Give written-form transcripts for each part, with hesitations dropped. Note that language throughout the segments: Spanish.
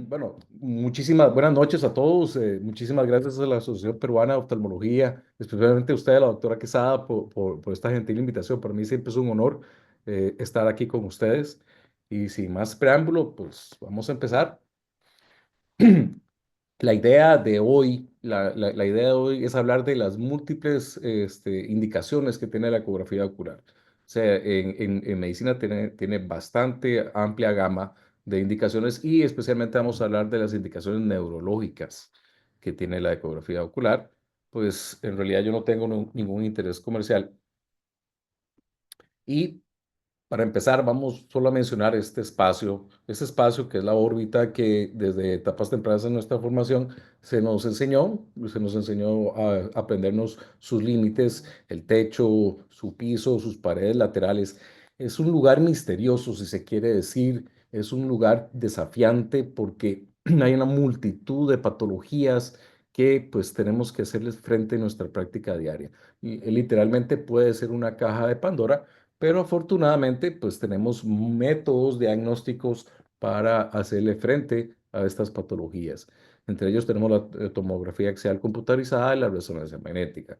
Bueno, muchísimas buenas noches a todos. Muchísimas gracias a la Asociación Peruana de Oftalmología, especialmente a usted, la doctora Quesada, por esta gentil invitación. Para mí siempre es un honor estar aquí con ustedes. Y sin más preámbulo, pues vamos a empezar. La idea de hoy, la idea de hoy es hablar de las múltiples indicaciones que tiene la ecografía ocular. O sea, en medicina tiene bastante amplia gama de indicaciones y especialmente vamos a hablar de las indicaciones neurológicas que tiene la ecografía ocular. Pues en realidad yo no tengo ningún interés comercial y para empezar, vamos solo a mencionar este espacio que es la órbita que desde etapas tempranas en nuestra formación se nos enseñó a aprendernos sus límites, el techo, su piso, sus paredes laterales. Es un lugar misterioso, si se quiere decir, es un lugar desafiante porque hay una multitud de patologías que pues tenemos que hacerles frente en nuestra práctica diaria. Y literalmente puede ser una caja de Pandora, pero afortunadamente, pues tenemos métodos diagnósticos para hacerle frente a estas patologías. Entre ellos tenemos la tomografía axial computarizada y la resonancia magnética,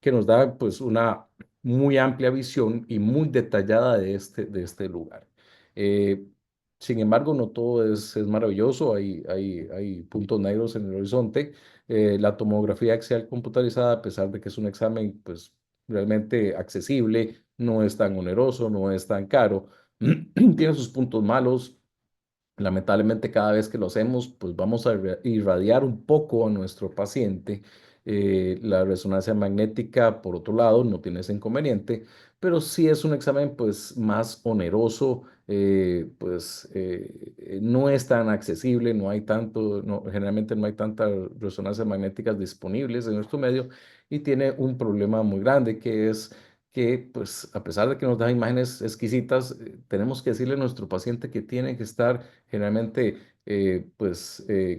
que nos da pues una muy amplia visión y muy detallada de este lugar. Eh, Sin embargo, no todo es maravilloso, hay puntos negros en el horizonte. La tomografía axial computarizada, a pesar de que es un examen pues realmente accesible, no es tan oneroso, no es tan caro, tiene sus puntos malos. Lamentablemente, cada vez que lo hacemos, pues vamos a irradiar un poco a nuestro paciente. La resonancia magnética, por otro lado, no tiene ese inconveniente, pero sí es un examen pues más oneroso, no es tan accesible, no hay tanto, generalmente no hay tantas resonancias magnéticas disponibles en nuestro medio y tiene un problema muy grande que es que, pues, a pesar de que nos da imágenes exquisitas, tenemos que decirle a nuestro paciente que tiene que estar generalmente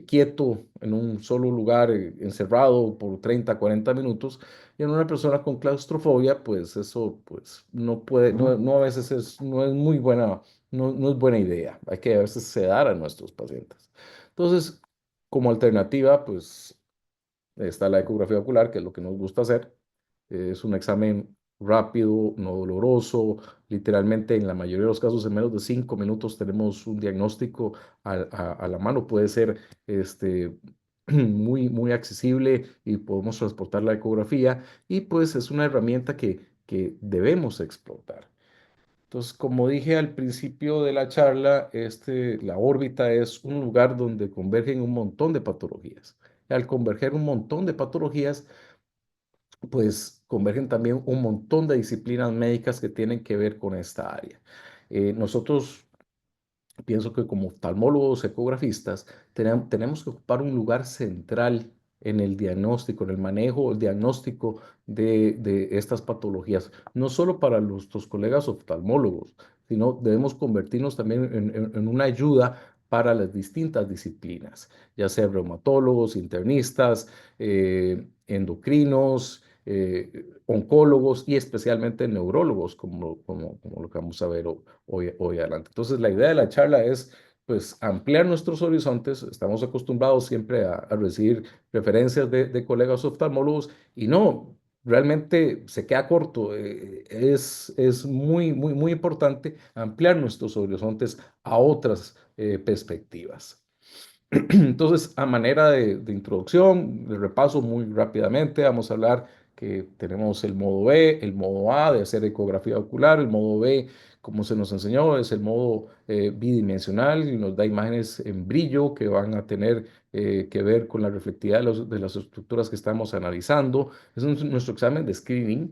quieto en un solo lugar, encerrado por 30, 40 minutos. Y en una persona con claustrofobia, pues eso pues no puede, no a veces no es muy buena, no es buena idea. Hay que a veces sedar a nuestros pacientes. Entonces, como alternativa, pues está la ecografía ocular, que es lo que nos gusta hacer. Es un examen rápido, no doloroso. Literalmente, en la mayoría de los casos, en menos de 5 minutos tenemos un diagnóstico a la mano. Puede ser muy accesible y podemos transportar la ecografía. Y pues es una herramienta que debemos explotar. Entonces, como dije al principio de la charla, la órbita es un lugar donde convergen un montón de patologías. Al converger un montón de patologías, pues convergen también un montón de disciplinas médicas que tienen que ver con esta área. Nosotros pienso que como oftalmólogos, ecografistas, tenemos que ocupar un lugar central en el diagnóstico, en el manejo, el diagnóstico de estas patologías, no solo para nuestros colegas oftalmólogos, sino debemos convertirnos también en una ayuda para las distintas disciplinas, ya sean reumatólogos, internistas, endocrinos, oncólogos y especialmente neurólogos, como lo que vamos a ver hoy adelante. Entonces, la idea de la charla es, pues, ampliar nuestros horizontes. Estamos acostumbrados siempre a recibir referencias de colegas oftalmólogos y no, realmente se queda corto. Es muy importante ampliar nuestros horizontes a otras perspectivas. Entonces, a manera de introducción, de repaso muy rápidamente, vamos a hablar que tenemos el modo B, el modo A de hacer ecografía ocular, el modo B, como se nos enseñó, es el modo bidimensional y nos da imágenes en brillo que van a tener que ver con la reflectividad de las estructuras que estamos analizando. Es nuestro examen de screening,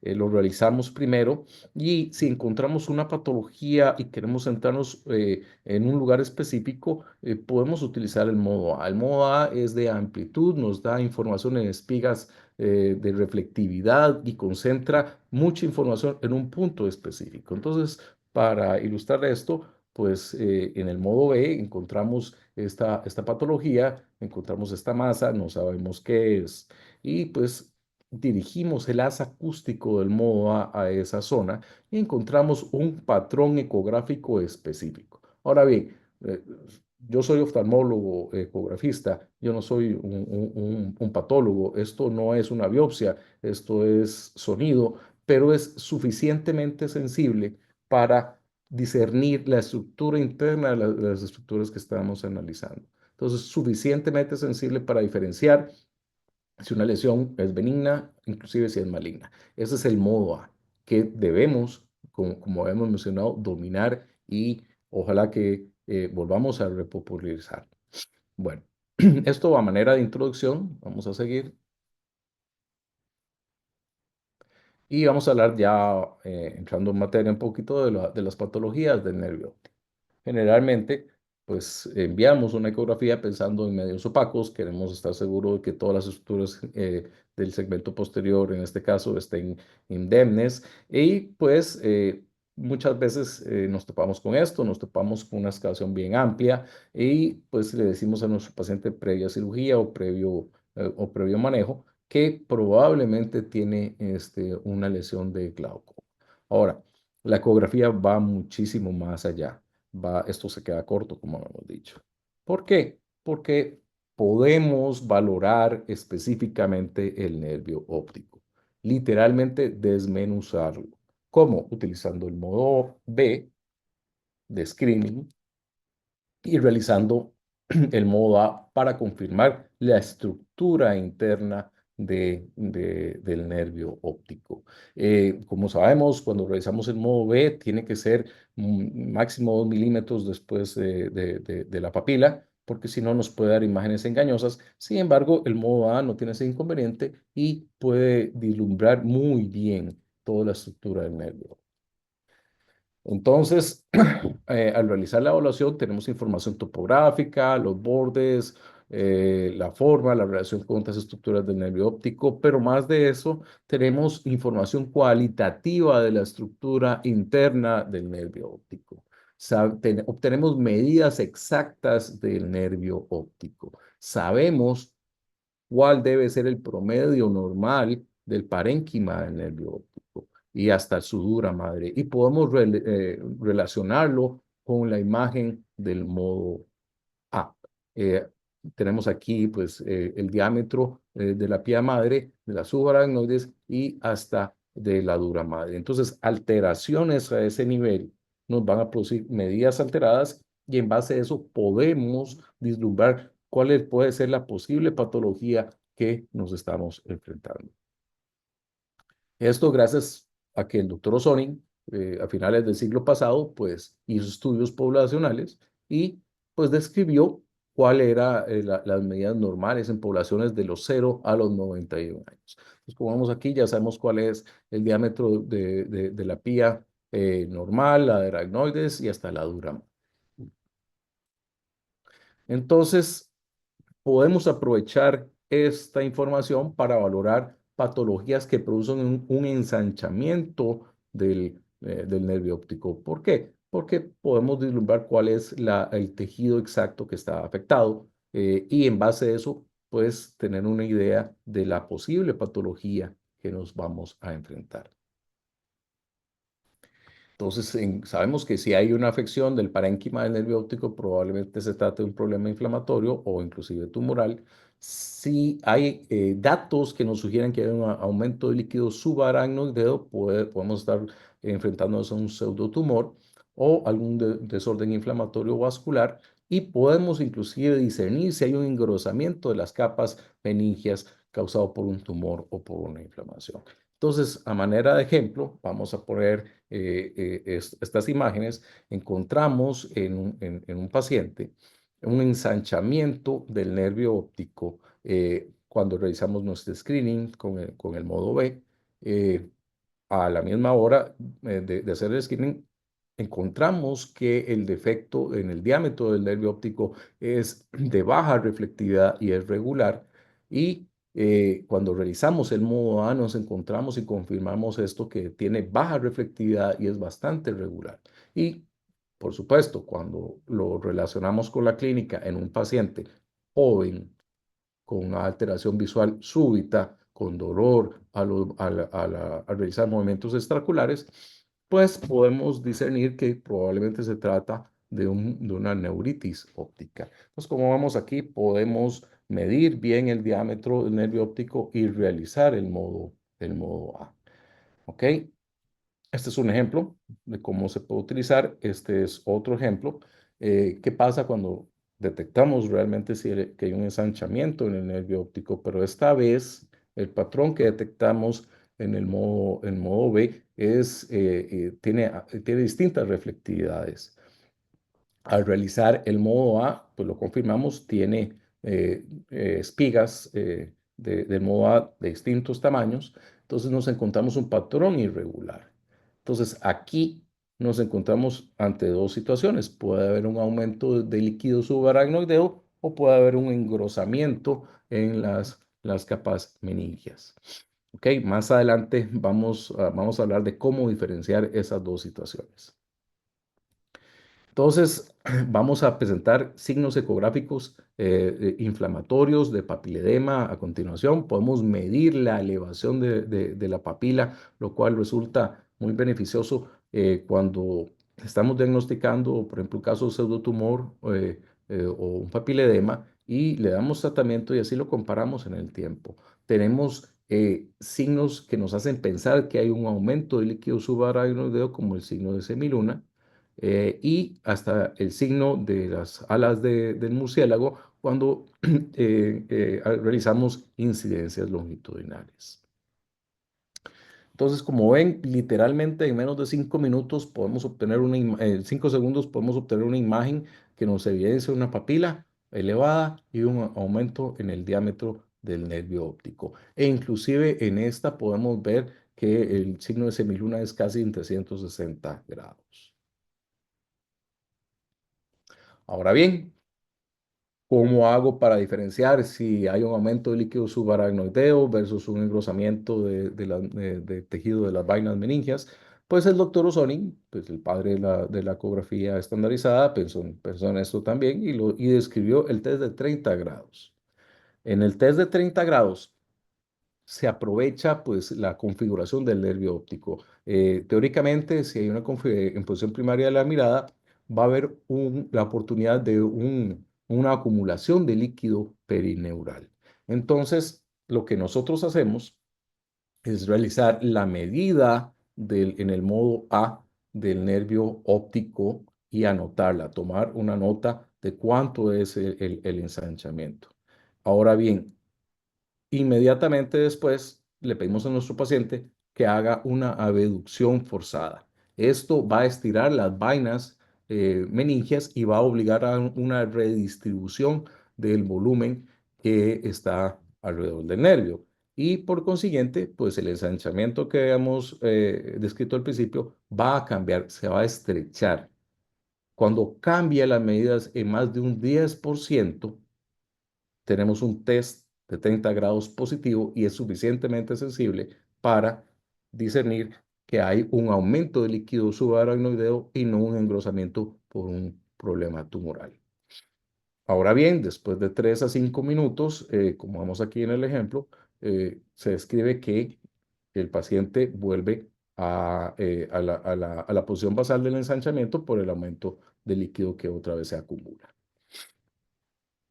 lo realizamos primero y si encontramos una patología y queremos centrarnos en un lugar específico, podemos utilizar el modo A. El modo A es de amplitud, nos da información en espigas de reflectividad y concentra mucha información en un punto específico. Entonces, para ilustrar esto, pues en el modo B encontramos esta patología, encontramos esta masa, no sabemos qué es, y pues dirigimos el haz acústico del modo A esa zona y encontramos un patrón ecográfico específico. Ahora bien, yo soy oftalmólogo, ecografista, yo no soy un patólogo, esto no es una biopsia, esto es sonido, pero es suficientemente sensible para discernir la estructura interna de de las estructuras que estamos analizando. Entonces, suficientemente sensible para diferenciar si una lesión es benigna, inclusive si es maligna. Ese es el modo A que debemos, como hemos mencionado, dominar y ojalá que volvamos a repopularizar. Bueno, esto a manera de introducción, vamos a seguir y vamos a hablar ya, entrando en materia un poquito de las patologías del nervio. Generalmente, pues enviamos una ecografía pensando en medios opacos, queremos estar seguros de que todas las estructuras del segmento posterior, en este caso, estén indemnes y pues muchas veces nos topamos con esto, nos topamos con una excavación bien amplia y pues le decimos a nuestro paciente previa cirugía o previo manejo que probablemente tiene una lesión de glaucoma. Ahora, la ecografía va muchísimo más allá. Esto se queda corto, como hemos dicho. ¿Por qué? Porque podemos valorar específicamente el nervio óptico, literalmente desmenuzarlo. ¿Cómo? Utilizando el modo B de screening y realizando el modo A para confirmar la estructura interna del nervio óptico. Como sabemos, cuando realizamos el modo B, tiene que ser máximo 2 milímetros después de la papila, porque si no nos puede dar imágenes engañosas. Sin embargo, el modo A no tiene ese inconveniente y puede vislumbrar muy bien toda la estructura del nervio. Entonces, al realizar la evaluación tenemos información topográfica, los bordes, la forma, la relación con otras estructuras del nervio óptico, pero más de eso, tenemos información cualitativa de la estructura interna del nervio óptico. Obtenemos medidas exactas del nervio óptico. Sabemos cuál debe ser el promedio normal del parénquima del nervio óptico y hasta su dura madre. Y podemos relacionarlo con la imagen del modo A. Eh, Tenemos aquí pues el diámetro de la pía madre, de las subaracnoides y hasta de la dura madre. Entonces, alteraciones a ese nivel nos van a producir medidas alteradas y en base a eso podemos vislumbrar puede ser la posible patología que nos estamos enfrentando. Esto gracias a que el doctor Osonin, a finales del siglo pasado, pues hizo estudios poblacionales y pues describió cuál era las medidas normales en poblaciones de los 0 a los 91 años. Entonces, como vemos aquí, ya sabemos cuál es el diámetro de la pía normal, la de aracnoides y hasta la dura. Entonces, podemos aprovechar esta información para valorar patologías que producen un ensanchamiento del nervio óptico. ¿Por qué? Porque podemos vislumbrar cuál es el tejido exacto que está afectado y en base a eso, pues tener una idea de la posible patología que nos vamos a enfrentar. Entonces, sabemos que si hay una afección del parénquima del nervio óptico, probablemente se trate de un problema inflamatorio o inclusive tumoral. Si hay datos que nos sugieren que hay un aumento de líquido subaracnoideo, podemos estar enfrentándonos a un pseudotumor o algún desorden inflamatorio vascular y podemos inclusive discernir si hay un engrosamiento de las capas meningias causado por un tumor o por una inflamación. Entonces, a manera de ejemplo, vamos a poner estas imágenes. Encontramos en un paciente un ensanchamiento del nervio óptico cuando realizamos nuestro screening con el modo B. eh, a la misma hora de hacer el screening, encontramos que el defecto en el diámetro del nervio óptico es de baja reflectividad y es regular. Y cuando realizamos el modo A, nos encontramos y confirmamos esto que tiene baja reflectividad y es bastante regular. Y, por supuesto, cuando lo relacionamos con la clínica en un paciente joven, con una alteración visual súbita, con dolor al realizar movimientos extraculares, pues podemos discernir que probablemente se trata de una neuritis óptica. Entonces, como vemos aquí, podemos medir bien el diámetro del nervio óptico y realizar el modo A. ¿Ok? Este es un ejemplo de cómo se puede utilizar. Este es otro ejemplo. ¿Qué pasa cuando detectamos realmente que hay un ensanchamiento en el nervio óptico? Pero esta vez el patrón que detectamos en modo B tiene distintas reflectividades. Al realizar el modo A, pues lo confirmamos, tiene espigas del modo A de distintos tamaños. Entonces nos encontramos un patrón irregular. Entonces aquí nos encontramos ante dos situaciones. Puede haber un aumento de líquido subaracnoideo o puede haber un engrosamiento en las capas meningias. Ok, más adelante vamos a hablar de cómo diferenciar esas dos situaciones. Entonces, vamos a presentar signos ecográficos inflamatorios de papiledema a continuación. Podemos medir la elevación de la papila, lo cual resulta muy beneficioso cuando estamos diagnosticando, por ejemplo, un caso de pseudotumor o un papiledema y le damos tratamiento y así lo comparamos en el tiempo. Tenemos signos que nos hacen pensar que hay un aumento del líquido subaracnoideo, como el signo de semiluna y hasta el signo de las alas del murciélago cuando realizamos incidencias longitudinales. Entonces, como ven, literalmente en menos de 5 minutos podemos obtener 5 segundos podemos obtener una imagen que nos evidencia una papila elevada y un aumento en el diámetro del nervio óptico. E inclusive en esta podemos ver que el signo de semiluna es casi en 360 grados. Ahora bien, ¿cómo hago para diferenciar si hay un aumento de líquido subaracnoideo versus un engrosamiento de tejido de las vainas meningias? Pues el doctor Osonin, pues el padre de la ecografía estandarizada, pensó en esto también y describió el test de 30 grados. En el test de 30 grados, se aprovecha pues la configuración del nervio óptico. Teóricamente, si hay en posición primaria de la mirada, va a haber la oportunidad de una acumulación de líquido perineural. Entonces, lo que nosotros hacemos es realizar la medida en el modo A del nervio óptico y anotarla, tomar una nota de cuánto es el ensanchamiento. Ahora bien, inmediatamente después le pedimos a nuestro paciente que haga una abducción forzada. Esto va a estirar las vainas meningias y va a obligar a una redistribución del volumen que está alrededor del nervio. Y por consiguiente, pues el ensanchamiento que habíamos descrito al principio va a cambiar, se va a estrechar. Cuando cambia las medidas en más de un 10%, tenemos un test de 30 grados positivo y es suficientemente sensible para discernir que hay un aumento de líquido subaracnoideo y no un engrosamiento por un problema tumoral. Ahora bien, después de 3 a 5 minutos, como vemos aquí en el ejemplo, se describe que el paciente vuelve a la posición basal del ensanchamiento por el aumento de líquido que otra vez se acumula.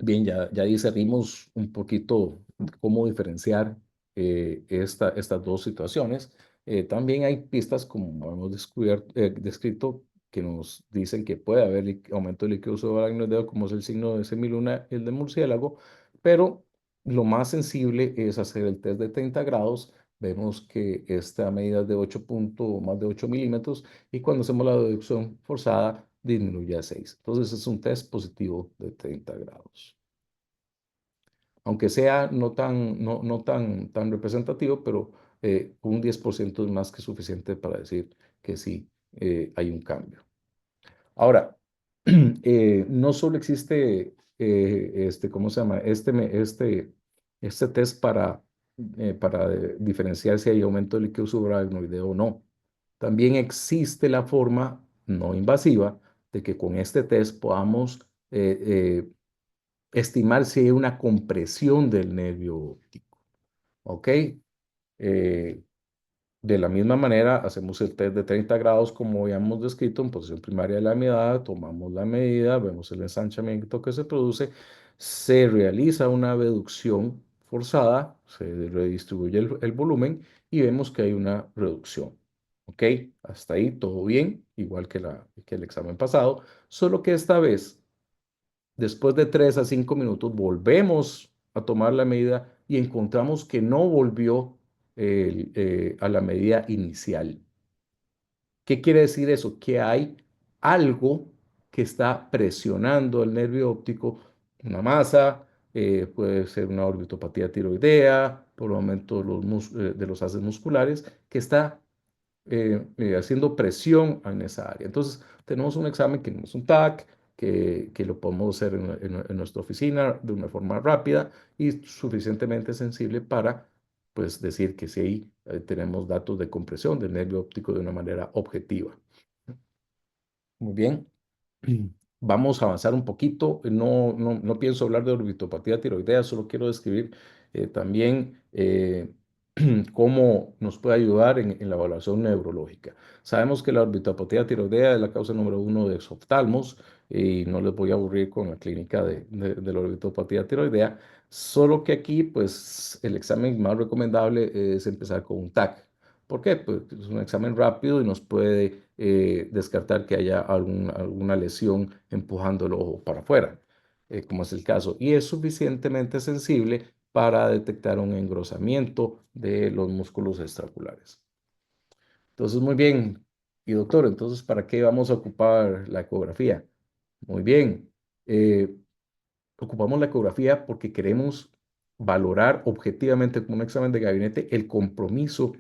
Bien, ya discernimos un poquito cómo diferenciar estas dos situaciones. También hay pistas, como hemos descrito, que nos dicen que puede haber aumento de líquido subaracnoideo, como es el signo de semiluna, el de murciélago, pero lo más sensible es hacer el test de 30 grados. Vemos que esta medida es de más de 8 milímetros y cuando hacemos la deducción forzada disminuye a 6. Entonces es un test positivo de 30 grados. Aunque sea no tan representativo, pero un 10% es más que suficiente para decir que sí hay un cambio. Ahora, no solo existe, ¿cómo se llama? Este test para diferenciar si hay aumento de líquido subaracnoideo o no. También existe la forma no invasiva de que con este test podamos estimar si hay una compresión del nervio óptico. ¿Ok? De la misma manera, hacemos el test de 30 grados como habíamos descrito en posición primaria de la mirada, tomamos la medida, vemos el ensanchamiento que se produce, se realiza una reducción forzada, se redistribuye el volumen y vemos que hay una reducción. ¿Ok? Hasta ahí todo bien, igual que el examen pasado, solo que esta vez, después de 3 a 5 minutos, volvemos a tomar la medida y encontramos que no volvió a la medida inicial. ¿Qué quiere decir eso? Que hay algo que está presionando el nervio óptico, una masa, puede ser una orbitopatía tiroidea, por el aumento de de los haces musculares, que está haciendo presión en esa área. Entonces, tenemos un examen que no es un TAC, que lo podemos hacer en nuestra oficina de una forma rápida y suficientemente sensible para pues, decir que sí tenemos datos de compresión del nervio óptico de una manera objetiva. Muy bien. Vamos a avanzar un poquito. No pienso hablar de orbitopatía tiroidea, solo quiero describir también cómo nos puede ayudar en la evaluación neurológica. Sabemos que la orbitopatía tiroidea es la causa número uno de exoftalmos y no les voy a aburrir con la clínica de la orbitopatía tiroidea, solo que aquí pues el examen más recomendable es empezar con un TAC. ¿Por qué? Pues es un examen rápido y nos puede descartar que haya alguna lesión empujando el ojo para afuera, como es el caso. Y es suficientemente sensible para detectar un engrosamiento de los músculos extraoculares. Entonces, muy bien. Y doctor, entonces, ¿para qué vamos a ocupar la ecografía? Muy bien. Eh, Ocupamos la ecografía porque queremos valorar objetivamente como un examen de gabinete el compromiso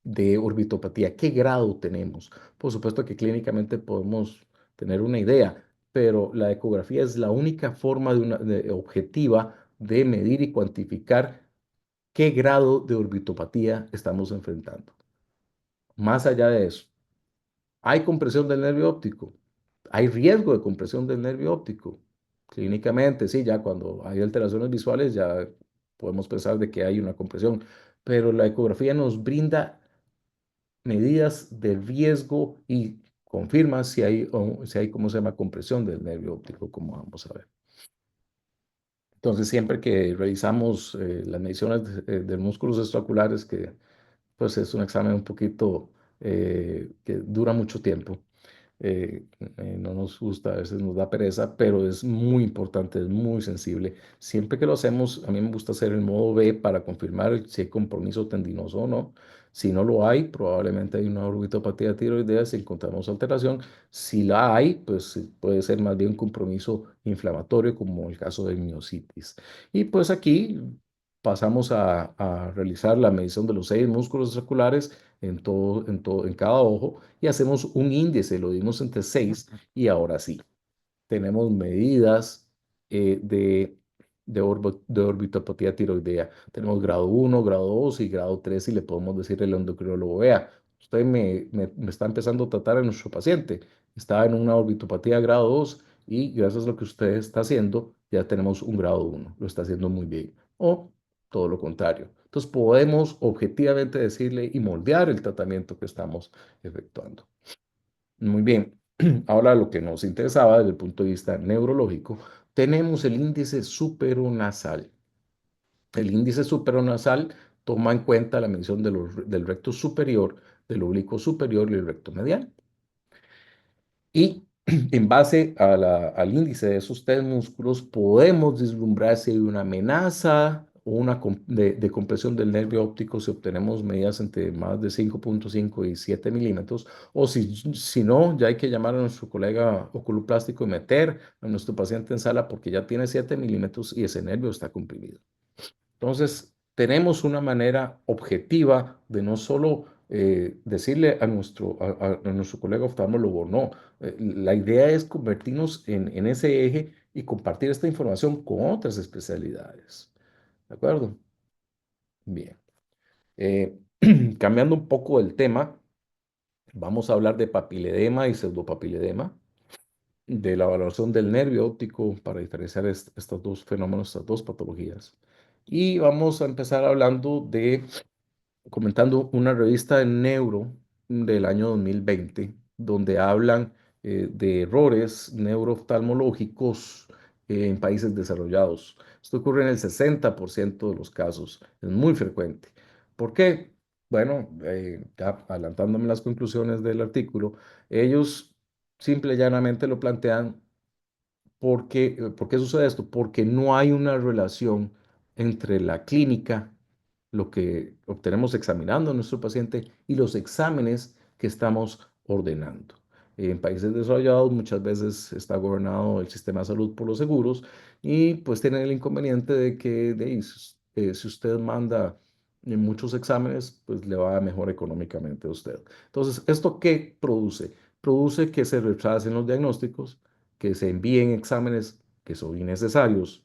de orbitopatía, ¿qué grado tenemos? Por supuesto que clínicamente podemos tener una idea, pero la ecografía es la única forma objetiva de medir y cuantificar qué grado de orbitopatía estamos enfrentando. Más allá de eso, ¿hay compresión del nervio óptico? ¿Hay riesgo de compresión del nervio óptico? Clínicamente, sí, ya cuando hay alteraciones visuales ya podemos pensar de que hay una compresión, pero la ecografía nos brinda medidas de riesgo y confirma si hay, ¿cómo se llama?, compresión del nervio óptico, como vamos a ver. Entonces, siempre que revisamos las mediciones de músculos extraoculares, que pues es un examen un poquito que dura mucho tiempo, no nos gusta, a veces nos da pereza, pero es muy importante, es muy sensible. Siempre que lo hacemos, a mí me gusta hacer el modo B para confirmar si hay compromiso tendinoso o no. Si no lo hay, probablemente hay una orbitopatía tiroidea si encontramos alteración. Si la hay, pues puede ser más bien un compromiso inflamatorio, como el caso de miositis. Y pues aquí pasamos a realizar la medición de los 6 músculos extraculares en cada ojo y hacemos un índice, lo dimos entre 6 y ahora sí, tenemos medidas de orbitopatía tiroidea. Tenemos grado 1, grado 2 y grado 3 y le podemos decir al endocrinólogo, vea, usted me está empezando a tratar a nuestro paciente, está en una orbitopatía grado 2 y gracias a lo que usted está haciendo, ya tenemos un grado 1, lo está haciendo muy bien. O todo lo contrario. Entonces podemos objetivamente decirle y moldear el tratamiento que estamos efectuando. Muy bien. Ahora lo que nos interesaba desde el punto de vista neurológico, tenemos el índice superonasal. El índice superonasal toma en cuenta la medición del recto superior, del oblicuo superior y el recto medial. Y en base al índice de esos 3 músculos, podemos vislumbrar si hay una amenaza o de compresión del nervio óptico si obtenemos medidas entre más de 5.5 y 7 milímetros, o si no, ya hay que llamar a nuestro colega oculoplástico y meter a nuestro paciente en sala porque ya tiene 7 milímetros y ese nervio está comprimido. Entonces, tenemos una manera objetiva de no solo decirle a nuestro colega oftalmólogo, no, la idea es convertirnos en ese eje y compartir esta información con otras especialidades. ¿De acuerdo? Bien. Eh, Cambiando un poco el tema, vamos a hablar de papiledema y pseudopapiledema, de la evaluación del nervio óptico para diferenciar estos dos fenómenos, estas dos patologías. Y vamos a empezar hablando de comentando una revista de Neuro del año 2020, donde hablan de errores neurooftalmológicos en países desarrollados. Esto ocurre en el 60% de los casos, es muy frecuente. ¿Por qué? Bueno, ya adelantándome las conclusiones del artículo, ellos simple y llanamente lo plantean porque, ¿por qué sucede esto? Porque no hay una relación entre la clínica, lo que obtenemos examinando a nuestro paciente, y los exámenes que estamos ordenando. En países desarrollados muchas veces está gobernado el sistema de salud por los seguros y pues tienen el inconveniente de que si usted manda muchos exámenes, pues le va mejor económicamente a usted. Entonces, ¿esto qué produce? Produce que se retrasen los diagnósticos, que se envíen exámenes que son innecesarios,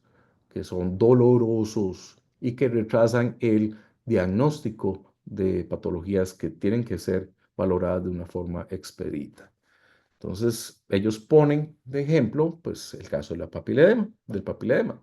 que son dolorosos y que retrasan el diagnóstico de patologías que tienen que ser valoradas de una forma expedita. Entonces, ellos ponen de ejemplo, pues, el caso de del papiledema.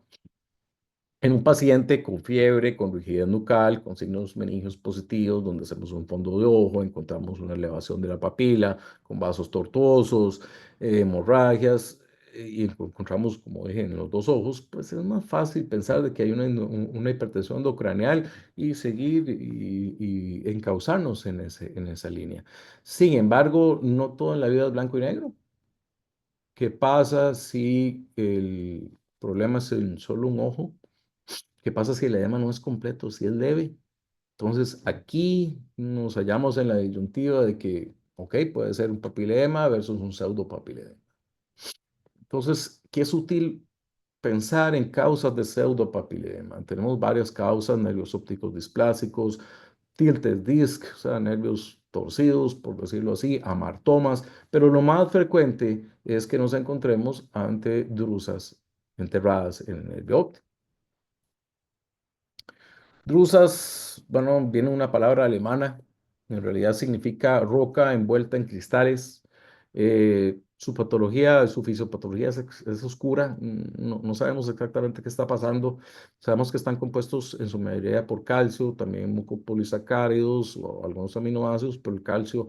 En un paciente con fiebre, con rigidez nucal, con signos meningios positivos, donde hacemos un fondo de ojo, encontramos una elevación de la papila, con vasos tortuosos, hemorragias, y encontramos, como dije, en los dos ojos, pues es más fácil pensar de que hay una hipertensión endocraneal y seguir y encauzarnos en esa línea. Sin embargo, no todo en la vida es blanco y negro. ¿Qué pasa si el problema es en solo un ojo? ¿Qué pasa si el edema no es completo, si es leve? Entonces, aquí nos hallamos en la disyuntiva de que, ok, puede ser un papilema versus un pseudopapilema. Entonces, ¿qué es útil pensar en causas de pseudopapilema? Tenemos varias causas: nervios ópticos displásicos, tilted disc, o sea, nervios torcidos, por decirlo así, amartomas, pero lo más frecuente es que nos encontremos ante drusas enterradas en el nervio óptico. Drusas, bueno, viene una palabra alemana, en realidad significa roca envuelta en cristales. Su patología, su fisiopatología es oscura, no sabemos exactamente qué está pasando. Sabemos que están compuestos en su mayoría por calcio, también mucopolisacáridos o algunos aminoácidos, pero el calcio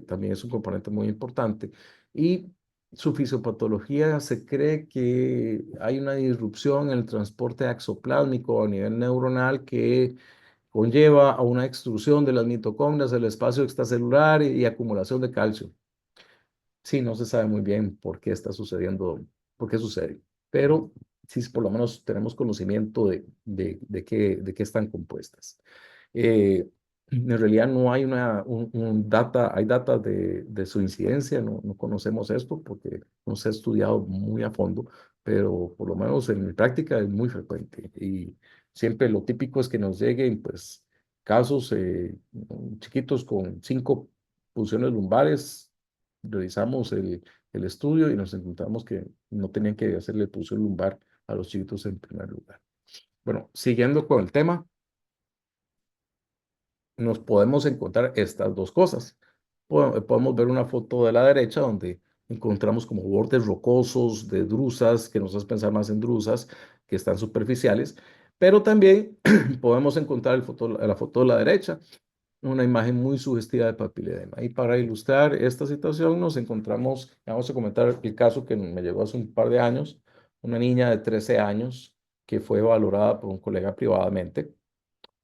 también es un componente muy importante. Y su fisiopatología se cree que hay una disrupción en el transporte axoplásmico a nivel neuronal que conlleva a una extrusión de las mitocondrias, el espacio extracelular y acumulación de calcio. Sí, no se sabe muy bien por qué está sucediendo, por qué sucede, pero sí por lo menos tenemos conocimiento de qué están compuestas. En realidad no hay un data, hay data de su incidencia, no conocemos esto porque no se ha estudiado muy a fondo, pero por lo menos en mi práctica es muy frecuente y siempre lo típico es que nos lleguen pues casos chiquitos con 5 punciones lumbares. Revisamos el estudio y nos encontramos que no tenían que hacerle punción lumbar a los chiquitos en primer lugar. Bueno, siguiendo con el tema, nos podemos encontrar estas dos cosas. Podemos ver una foto de la derecha donde encontramos como bordes rocosos de drusas, que nos hace pensar más en drusas que están superficiales, pero también podemos encontrar la foto de la derecha, una imagen muy sugestiva de papiledema. Y para ilustrar esta situación nos encontramos, vamos a comentar el caso que me llegó hace un par de años, una niña de 13 años que fue valorada por un colega privadamente.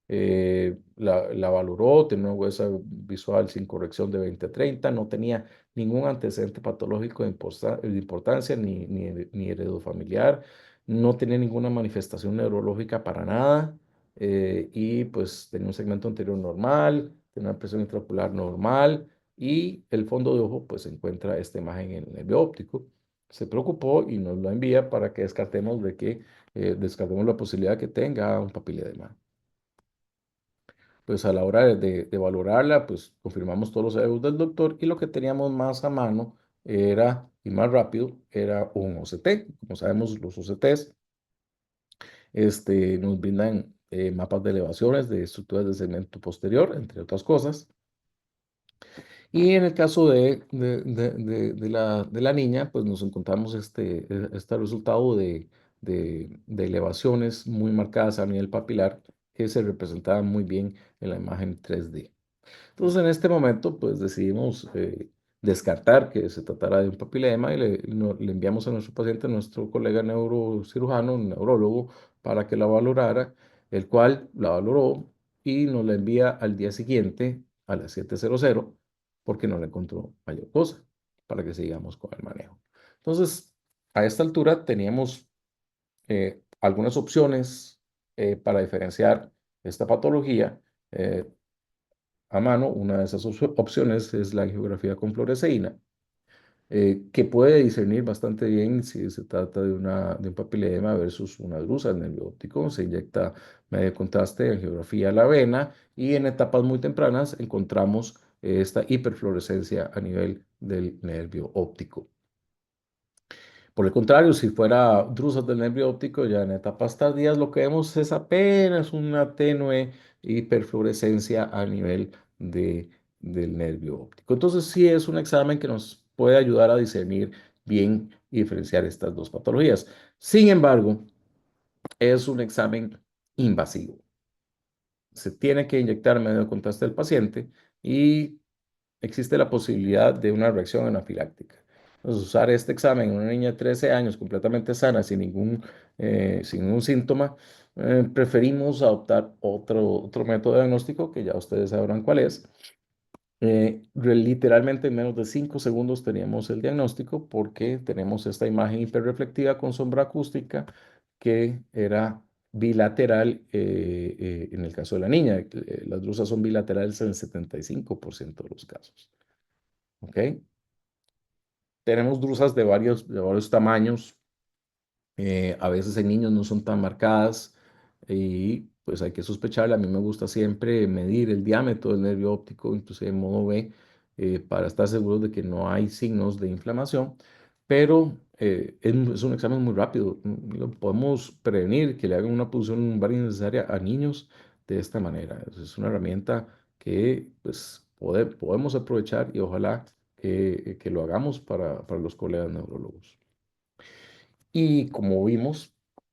La valoró, tenía una huesa visual sin corrección de 20/30, no tenía ningún antecedente patológico de importancia ni heredofamiliar, no tenía ninguna manifestación neurológica para nada, y pues tenía un segmento anterior normal, tenía una presión intraocular normal y el fondo de ojo pues se encuentra esta imagen en el nervio óptico. Se preocupó y nos lo envía para que descartemos la posibilidad que tenga un papiledema. Pues a la hora de valorarla, pues confirmamos todos los hallazgos del doctor y lo que teníamos más a mano era, y más rápido, era un OCT. Como sabemos, los OCTs nos brindan mapas de elevaciones de estructuras de segmento posterior, entre otras cosas. Y en el caso de la niña, pues nos encontramos este resultado de elevaciones muy marcadas a nivel papilar que se representaban muy bien en la imagen 3D. Entonces, en este momento, pues decidimos descartar que se tratara de un papilema y le enviamos a nuestro paciente, a nuestro colega neurocirujano, un neurólogo, para que la valorara, el cual la valoró y nos la envía al día siguiente a las 7:00 porque no le encontró mayor cosa para que sigamos con el manejo. Entonces, a esta altura teníamos algunas opciones para diferenciar esta patología. A mano, una de esas opciones es la angiografía con fluoresceína, que puede discernir bastante bien si se trata de un papilema versus una drusa del nervio óptico. Se inyecta medio contraste de angiografía a la vena y en etapas muy tempranas encontramos esta hiperfluorescencia a nivel del nervio óptico. Por el contrario, si fuera drusas del nervio óptico, ya en etapas tardías lo que vemos es apenas una tenue hiperfluorescencia a nivel del nervio óptico. Entonces, sí es un examen que nos puede ayudar a discernir bien y diferenciar estas dos patologías. Sin embargo, es un examen invasivo. Se tiene que inyectar medio de contraste al paciente y existe la posibilidad de una reacción anafiláctica. Entonces, usar este examen en una niña de 13 años completamente sana, sin ningún síntoma, preferimos adoptar otro método de diagnóstico que ya ustedes sabrán cuál es. Literalmente en menos de 5 segundos teníamos el diagnóstico porque tenemos esta imagen hiperreflectiva con sombra acústica que era bilateral en el caso de la niña. Las drusas son bilaterales en el 75% de los casos. ¿Ok? Tenemos drusas de varios tamaños. A veces en niños no son tan marcadas y pues hay que sospecharle. A mí me gusta siempre medir el diámetro del nervio óptico, inclusive en modo B, para estar seguro de que no hay signos de inflamación. Pero es un examen muy rápido. Lo podemos prevenir que le hagan una punción lumbar innecesaria a niños de esta manera. Es una herramienta que pues, podemos aprovechar y ojalá que lo hagamos para los colegas neurólogos. Y como vimos,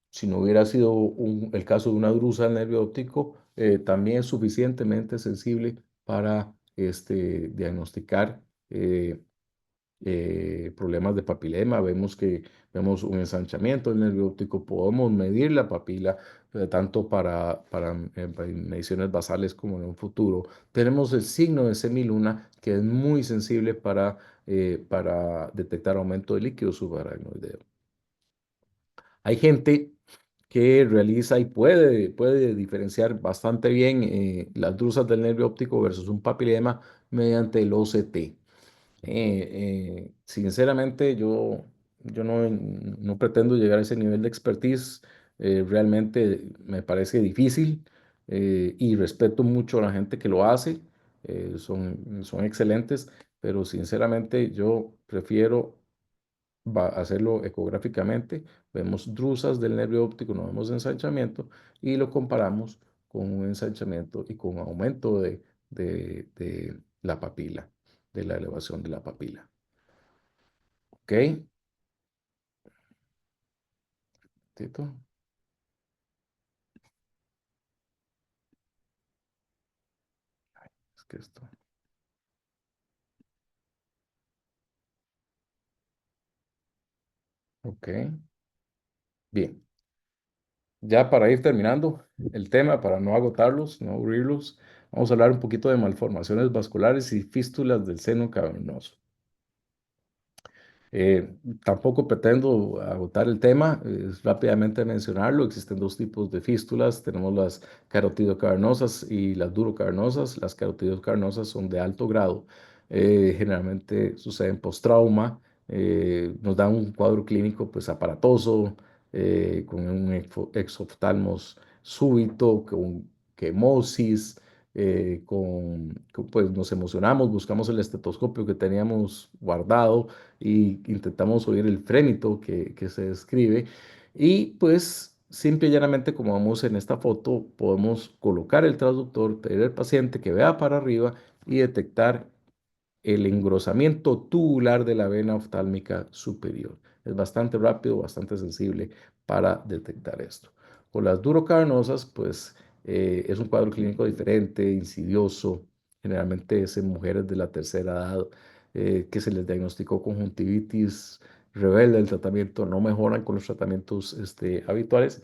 si no hubiera sido el caso de una drusa del nervio óptico, también es suficientemente sensible para diagnosticar eh, problemas de papilema. Vemos un ensanchamiento del nervio óptico, podemos medir la papila, tanto para mediciones basales como en un futuro. Tenemos el signo de semiluna, que es muy sensible para detectar aumento de líquido subaracnoideo. Hay gente que realiza y puede diferenciar bastante bien las drusas del nervio óptico versus un papilema mediante el OCT. Sinceramente, yo no pretendo llegar a ese nivel de expertise. Realmente me parece difícil y respeto mucho a la gente que lo hace. Son excelentes, pero sinceramente yo prefiero hacerlo ecográficamente. Vemos drusas del nervio óptico, no vemos ensanchamiento y lo comparamos con un ensanchamiento y con aumento de la papila, de la elevación de la papila. ¿Ok? Tito, es que esto. Ok. Bien. Ya para ir terminando el tema, para no agotarlos, no aburrirlos, vamos a hablar un poquito de malformaciones vasculares y fístulas del seno cavernoso. Tampoco pretendo agotar el tema, es rápidamente mencionarlo. Existen dos tipos de fístulas, tenemos las carotidocavernosas y las durocavernosas. Las carotidocavernosas son de alto grado, generalmente suceden post-trauma, nos dan un cuadro clínico pues aparatoso, con un exoftalmos súbito, con quemosis, pues nos emocionamos, buscamos el estetoscopio que teníamos guardado y intentamos oír el frémito que se describe. Y pues simple y llanamente, como vemos en esta foto, podemos colocar el transductor, pedir al paciente que vea para arriba y detectar el engrosamiento tubular de la vena oftálmica superior. Es bastante rápido, bastante sensible para detectar esto. Con las durocarnosas, pues Es un cuadro clínico diferente, insidioso, generalmente es en mujeres de la tercera edad que se les diagnosticó conjuntivitis rebelde. El tratamiento no mejoran con los tratamientos habituales.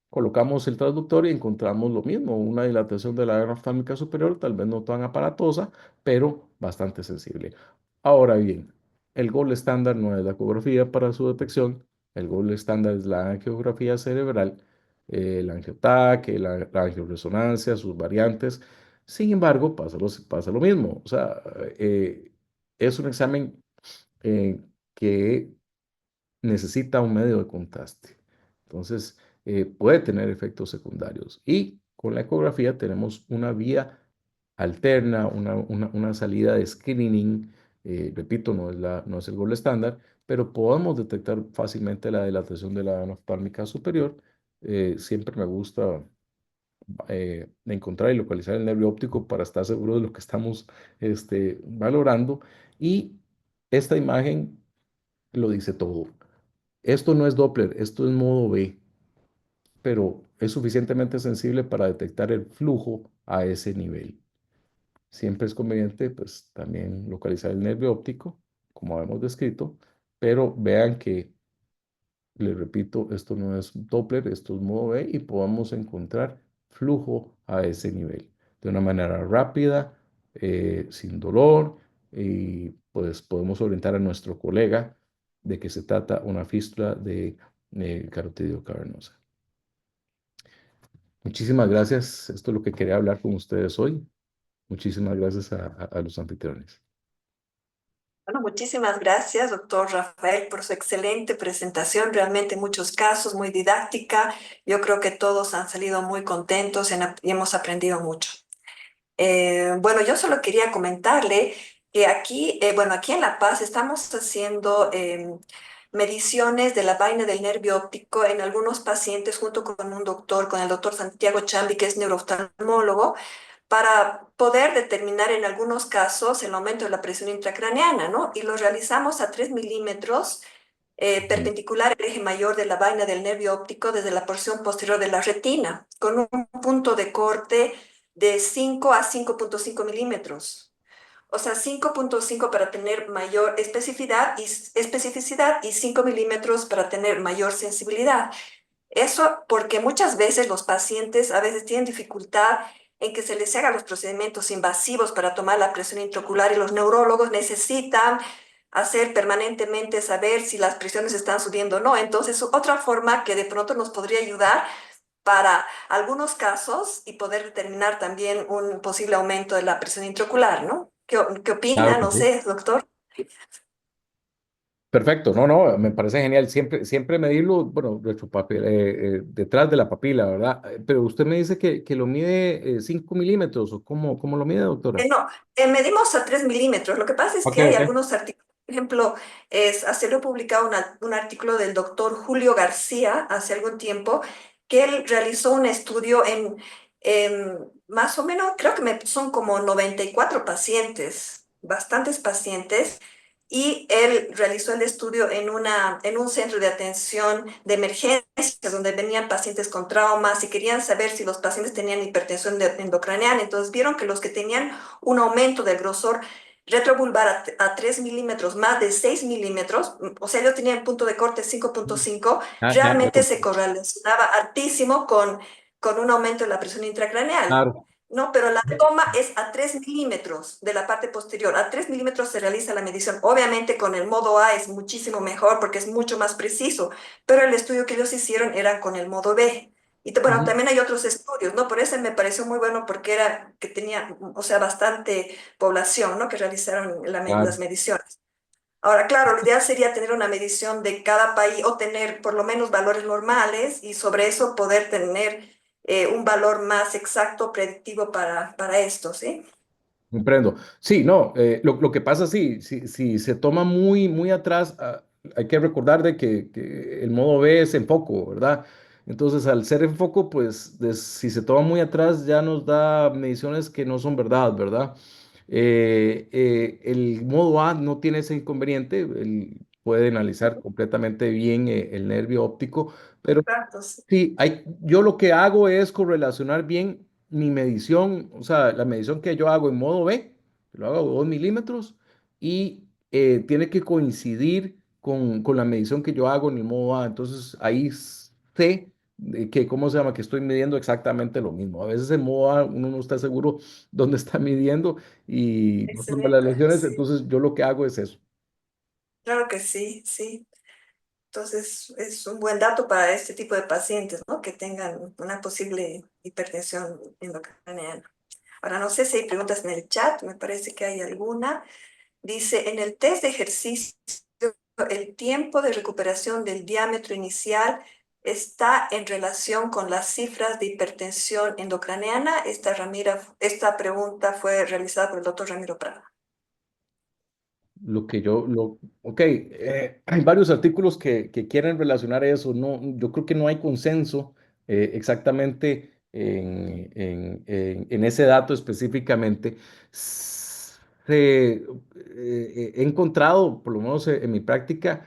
Colocamos el transductor y encontramos lo mismo, una dilatación de la vena oftálmica superior, tal vez no tan aparatosa, pero bastante sensible. Ahora bien, el gold estándar no es la ecografía para su detección, el gold estándar es la angiografía cerebral, el angioTAC, la angioresonancia, sus variantes. Sin embargo, pasa lo mismo. O sea, es un examen que necesita un medio de contraste. Entonces, puede tener efectos secundarios. Y con la ecografía tenemos una vía alterna, una salida de screening. Repito, no es el gold estándar, pero podemos detectar fácilmente la dilatación de la vena oftálmica superior. Siempre me gusta encontrar y localizar el nervio óptico para estar seguro de lo que estamos valorando. Y esta imagen lo dice todo. Esto no es Doppler, esto es modo B, pero es suficientemente sensible para detectar el flujo a ese nivel. Siempre es conveniente, pues, también localizar el nervio óptico, como hemos descrito, pero vean que, les repito, esto no es Doppler, esto es modo B y podamos encontrar flujo a ese nivel de una manera rápida, sin dolor, y pues podemos orientar a nuestro colega de que se trata una fístula de carotidio cavernosa. Muchísimas gracias. Esto es lo que quería hablar con ustedes hoy. Muchísimas gracias a los anfitriones. Bueno, muchísimas gracias, doctor Rafael, por su excelente presentación. Realmente muchos casos, muy didáctica. Yo creo que todos han salido muy contentos y hemos aprendido mucho. Bueno, yo solo quería comentarle que aquí, bueno, aquí en La Paz estamos haciendo mediciones de la vaina del nervio óptico en algunos pacientes junto con un doctor, con el doctor Santiago Chambi, que es neurooftalmólogo, para poder determinar en algunos casos el aumento de la presión intracraneana, ¿no? Y lo realizamos a 3 milímetros Ujú. perpendicular al eje mayor de la vaina del nervio óptico desde la porción posterior de la retina, con un punto de corte de 5 a 5,5 milímetros. O sea, 5,5 para tener mayor especificidad y 5 milímetros para tener mayor sensibilidad. Eso porque muchas veces los pacientes a veces tienen dificultad en que se les hagan los procedimientos invasivos para tomar la presión intraocular y los neurólogos necesitan hacer permanentemente saber si las presiones están subiendo o no. Entonces, otra forma que de pronto nos podría ayudar para algunos casos y poder determinar también un posible aumento de la presión intraocular, ¿no? ¿Qué Claro opina? que No sí. sé, doctor. Perfecto, no, no, me parece genial. Siempre medirlo, bueno, nuestro papel, detrás de la papila, ¿verdad? Pero usted me dice que lo mide 5 milímetros, ¿o cómo lo mide, doctora? No, medimos a 3 milímetros. Lo que pasa es Ok, que hay ok. algunos artículos, por ejemplo, hace lo he publicado un artículo del doctor Julio García hace algún tiempo, que él realizó un estudio en más o menos, creo que son como 94 pacientes, bastantes pacientes, y él realizó el estudio en un centro de atención de emergencias donde venían pacientes con traumas y querían saber si los pacientes tenían hipertensión endocraneal. Entonces vieron que los que tenían un aumento del grosor retrovulvar a 3 milímetros, más de 6 milímetros, o sea, ellos tenían punto de corte 5,5, Ya realmente se compré. correlacionaba altísimo con un aumento de la presión intracraneal. Claro. No, pero la toma es a 3 milímetros de la parte posterior. A 3 milímetros se realiza la medición. Obviamente con el modo A es muchísimo mejor porque es mucho más preciso, pero el estudio que ellos hicieron era con el modo B. Y bueno, Ujú. también hay otros estudios, ¿no? Por eso me pareció muy bueno porque era que tenía, o sea, bastante población, ¿no? Que realizaron las Claro. mediciones. Ahora, claro, lo ideal sería tener una medición de cada país o tener por lo menos valores normales y sobre eso poder tener un valor más exacto, predictivo para esto, ¿sí? Comprendo. Sí, no, lo que pasa, sí, si se toma muy atrás, hay que recordar de que el modo B es en foco, ¿verdad? Entonces, al ser en foco, pues, si se toma muy atrás, ya nos da mediciones que no son verdad, ¿verdad? El modo A no tiene ese inconveniente, él puede analizar completamente bien el nervio óptico, pero Exacto, sí. sí, yo lo que hago es correlacionar bien mi medición, o sea, la medición que yo hago en modo B, lo hago a 2 milímetros y tiene que coincidir con la medición que yo hago en el modo A. Entonces ahí sé que, ¿cómo se llama? Que estoy midiendo exactamente lo mismo. A veces en modo A uno no está seguro dónde está midiendo y no toma las Excelente, lesiones, sí. entonces yo lo que hago es eso. Claro que sí, sí. Entonces, es un buen dato para este tipo de pacientes, ¿no? Que tengan una posible hipertensión endocrinal. Ahora, no sé si hay preguntas en el chat, me parece que hay alguna. Dice, en el test de ejercicio, el tiempo de recuperación del diámetro inicial está en relación con las cifras de hipertensión endocraniana. Esta pregunta fue realizada por el doctor Ramiro Prada. Ok, hay varios artículos que quieren relacionar eso. No, yo creo que no hay consenso exactamente en ese dato específicamente. He encontrado, por lo menos en mi práctica,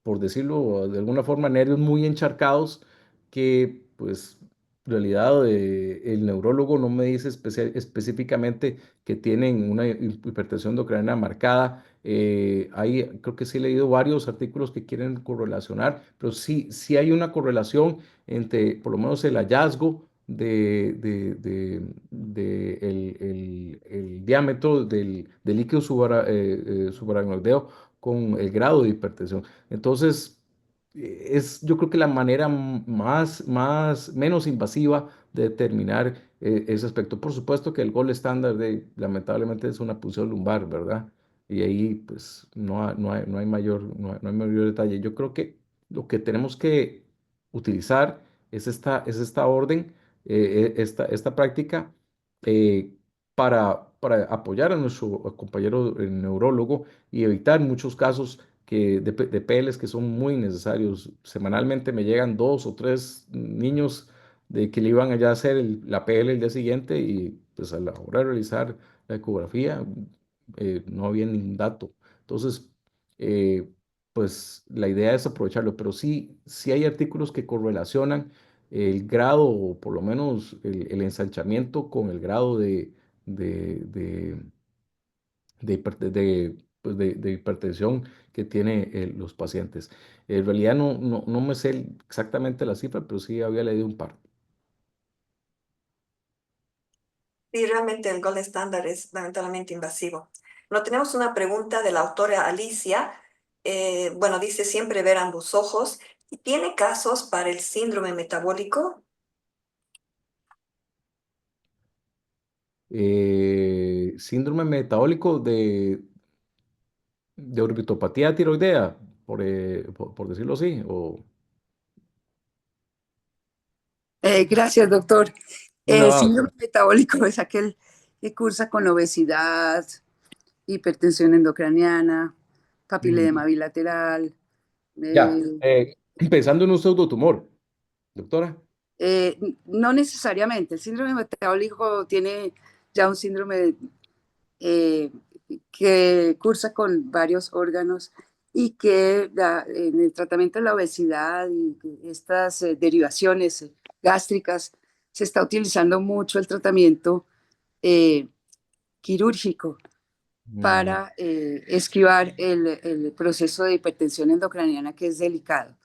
por decirlo de alguna forma, nervios muy encharcados que, pues, en realidad el neurólogo no me dice específicamente que tienen una hipertensión endocrina marcada. Creo que sí he leído varios artículos que quieren correlacionar, pero sí, sí hay una correlación entre por lo menos el hallazgo el diámetro del líquido subaracnoideo con el grado de hipertensión. Entonces, es yo creo que la manera menos invasiva de determinar ese aspecto. Por supuesto que el gol estándar lamentablemente es una punción lumbar, ¿verdad? Y ahí pues no hay mayor detalle. Yo creo que lo que tenemos que utilizar es esta orden, esta práctica eh, para apoyar a nuestro compañero neurólogo y evitar muchos casos de PLs que son muy necesarios. Semanalmente me llegan 2 o 3 niños de que le iban allá a hacer la PL el día siguiente y pues a la hora de realizar la ecografía no había ningún dato. Entonces, eh, pues la idea es aprovecharlo, pero sí, sí hay artículos que correlacionan el grado o por lo menos el ensanchamiento con el grado de, de, pues, de hipertensión que tienen los pacientes. En realidad no me sé exactamente la cifra, pero sí había leído un par. Sí, realmente el gold estándar es lamentablemente invasivo. No tenemos una pregunta de la autora Alicia. Bueno, dice siempre ver ambos ojos. ¿Y tiene casos para el síndrome metabólico? Síndrome metabólico de orbitopatía tiroidea, por decirlo así, o Gracias, doctor. ¿cómo le va, Síndrome doctora? metabólico es aquel que cursa con obesidad, hipertensión endocraniana, Mm, papiledema bilateral. ya, eh, pensando en un pseudotumor, doctora. no necesariamente. El síndrome metabólico tiene ya un síndrome eh, que cursa con varios órganos y que en el tratamiento de la obesidad y estas derivaciones gástricas se está utilizando mucho el tratamiento eh, quirúrgico Mm, para esquivar el proceso de hipertensión endocraniana que es delicado.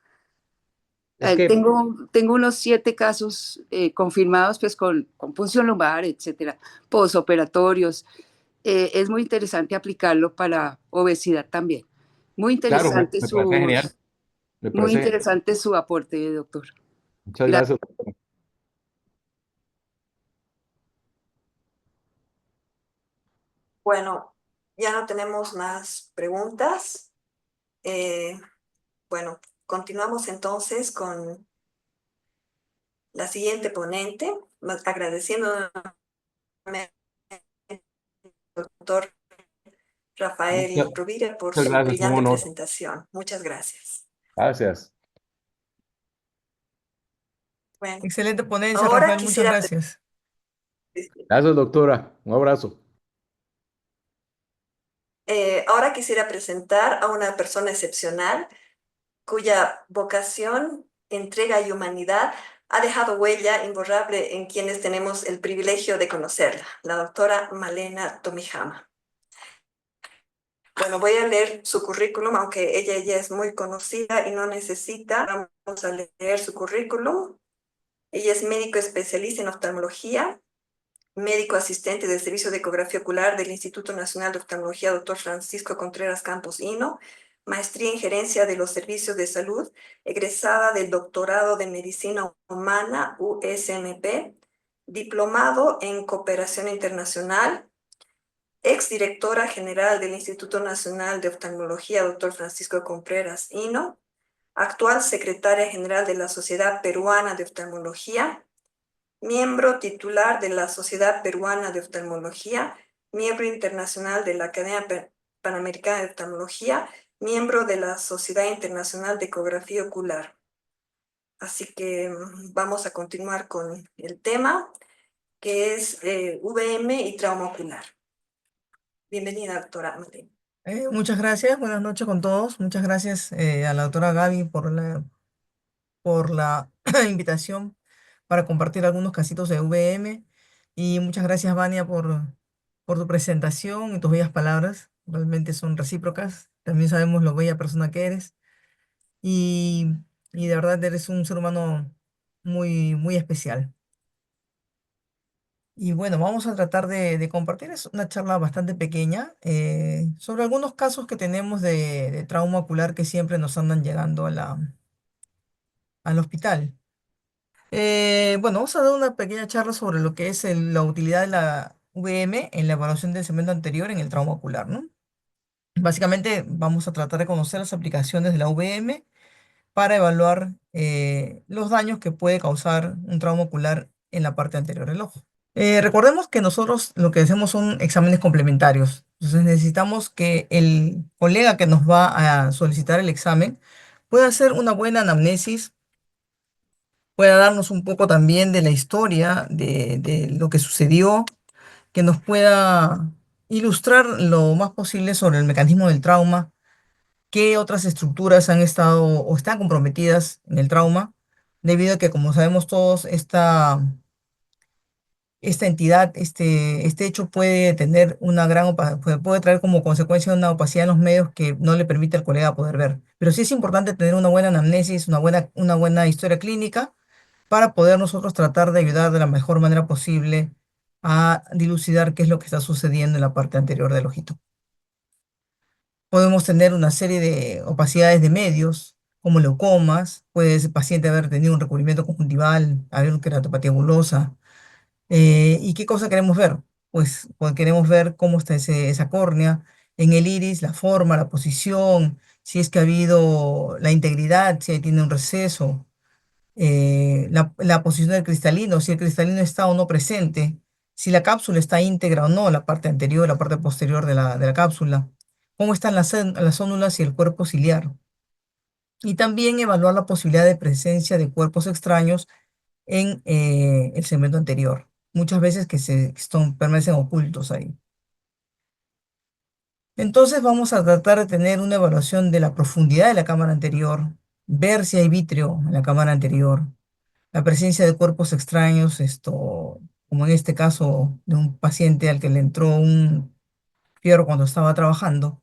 es que, Tengo unos 7 casos confirmados pues con punción lumbar, etcétera, posoperatorios. Es muy interesante aplicarlo para obesidad también. claro, me parece genial, me Muy parece, interesante su aporte, doctor. muchas Gracias. gracias. Bueno, ya no tenemos más preguntas. Eh, bueno, continuamos entonces con la siguiente ponente, agradeciendo nuevamente al doctor Muchas, Rafael Rovira por muchas su gracias, un brillante honor. presentación. Muchas gracias. Gracias. Bueno, Excelente ponencia, ahora Rafael, muchas quisiera, gracias. Gracias, doctora. Un abrazo. ahora quisiera presentar a una persona excepcional cuya vocación, entrega y humanidad ha dejado huella imborrable en quienes tenemos el privilegio de conocerla, la doctora Malena Tomijama. Bueno, voy a leer su currículum, aunque ella ya es muy conocida y no necesita. Vamos a leer su currículum. Ella es médico especialista en oftalmología, médico asistente del Servicio de Ecografía Ocular del Instituto Nacional de Oftalmología, Dr. Francisco Contreras Campos Hino, maestría en gerencia de los servicios de salud, egresada del doctorado de Medicina Humana, USMP, diplomado en cooperación internacional, exdirectora general del Instituto Nacional de Oftalmología, Dr. Francisco Contreras Hino, actual secretaria general de la Sociedad Peruana de Oftalmología, miembro titular de la Sociedad Peruana de Oftalmología, miembro internacional de la Academia Panamericana de Oftalmología, miembro de la Sociedad Internacional de Ecografía Ocular. Así que vamos a continuar con el tema, que es VM y trauma ocular. Bienvenida, doctora Martín. Muchas gracias, buenas noches con todos. Muchas gracias a la doctora Gaby por la invitación para compartir algunos casitos de VM. Y muchas gracias, Vania, por tu presentación y tus bellas palabras. Realmente son recíprocas. También sabemos lo bella persona que eres. Y, y de verdad eres un ser humano muy, muy especial. Y bueno, vamos a tratar de compartir es una charla bastante pequeña sobre algunos casos que tenemos de trauma ocular que siempre nos andan llegando al hospital. Bueno, vamos a dar una pequeña charla sobre lo que es la utilidad de la VM en la evaluación del segmento anterior en el trauma ocular, ¿no? Básicamente vamos a tratar de conocer las aplicaciones de la VM para evaluar los daños que puede causar un trauma ocular en la parte anterior del ojo. Recordemos que nosotros lo que hacemos son exámenes complementarios. Entonces necesitamos que el colega que nos va a solicitar el examen pueda hacer una buena anamnesis, pueda darnos un poco también de la historia de lo que sucedió, que nos pueda ilustrar lo más posible sobre el mecanismo del trauma, qué otras estructuras han estado o están comprometidas en el trauma, debido a que, como sabemos todos, esta entidad, este hecho puede tener una puede traer como consecuencia una opacidad en los medios que no le permite al colega poder ver. Pero sí es importante tener una buena anamnesis, una buena historia clínica para poder nosotros tratar de ayudar de la mejor manera posible a dilucidar qué es lo que está sucediendo en la parte anterior del ojito. Podemos tener una serie de opacidades de medios, como leucomas, puede ese paciente haber tenido un recubrimiento conjuntival, haber queratopatía bulosa. ¿Y qué cosa queremos ver? Pues queremos ver cómo está esa córnea, en el iris, la forma, la posición, si es que ha habido la integridad, si ahí tiene un receso, la posición del cristalino, si el cristalino está o no presente, si la cápsula está íntegra o no, la parte anterior, la parte posterior de la cápsula, cómo están las células y el cuerpo ciliar. Y también evaluar la posibilidad de presencia de cuerpos extraños en el segmento anterior. Muchas veces permanecen ocultos ahí. Entonces vamos a tratar de tener una evaluación de la profundidad de la cámara anterior, ver si hay vítreo en la cámara anterior, la presencia de cuerpos extraños, como en este caso de un paciente al que le entró un fierro cuando estaba trabajando.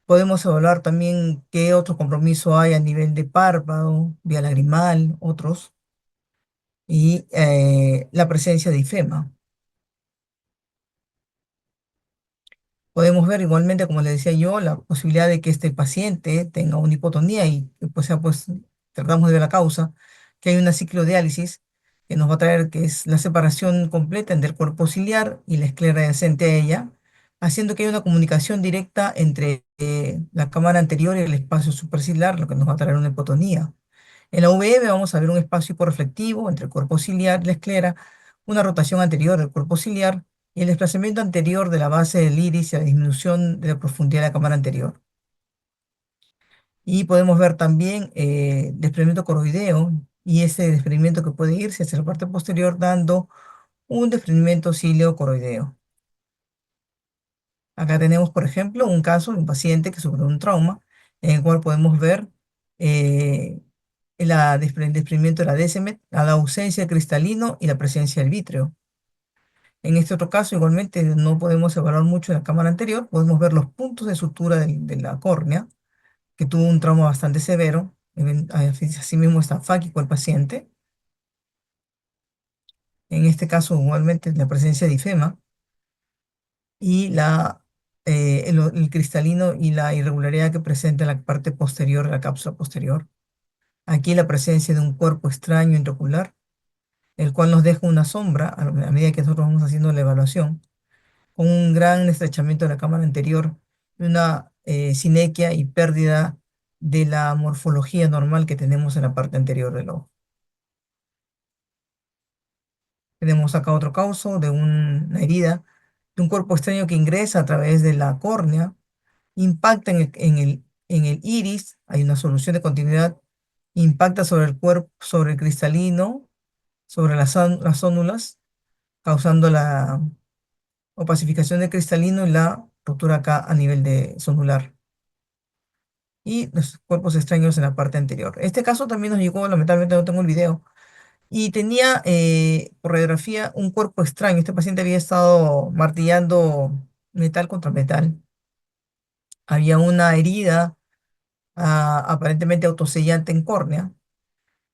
Podemos evaluar también qué otro compromiso hay a nivel de párpado, vía lagrimal, otros, y la presencia de ifema. Podemos ver igualmente, como le decía yo, la posibilidad de que este paciente tenga una hipotonía y que pues tratamos de ver la causa, que hay una ciclodiálisis que nos va a traer que es la separación completa entre el cuerpo ciliar y la esclera adyacente a ella, haciendo que haya una comunicación directa entre la cámara anterior y el espacio superciliar, lo que nos va a traer una hipotonía. En la VM vamos a ver un espacio hiporreflectivo entre el cuerpo ciliar y la esclera, una rotación anterior del cuerpo ciliar y el desplazamiento anterior de la base del iris y la disminución de la profundidad de la cámara anterior. Y podemos ver también desprendimiento coroideo y ese desprendimiento que puede irse hacia la parte posterior dando un desprendimiento cíleo coroideo. Acá tenemos, por ejemplo, un caso de un paciente que sufrió un trauma en el cual podemos ver el desprendimiento de la DSM, a la ausencia de cristalino y la presencia del vítreo. En este otro caso, igualmente, no podemos evaluar mucho en la cámara anterior, podemos ver los puntos de sutura de la córnea, que tuvo un trauma bastante severo, asimismo está fáquico el paciente. En este caso, igualmente, la presencia de ifema y el cristalino y la irregularidad que presenta en la parte posterior de la cápsula posterior. Aquí la presencia de un cuerpo extraño intraocular, el cual nos deja una sombra a medida que nosotros vamos haciendo la evaluación, con un gran estrechamiento de la cámara anterior, una sinequia y pérdida de la morfología normal que tenemos en la parte anterior del ojo. Tenemos acá otro caso de una herida de un cuerpo extraño que ingresa a través de la córnea, impacta en el iris, hay una solución de continuidad, impacta sobre el cuerpo, sobre el cristalino, sobre las zónulas, causando la opacificación del cristalino y la ruptura acá a nivel de zonular. Y los cuerpos extraños en la parte anterior. Este caso también nos llegó, lamentablemente no tengo el video, y tenía por radiografía un cuerpo extraño. Este paciente había estado martillando metal contra metal. Había una herida aparentemente autosellante en córnea.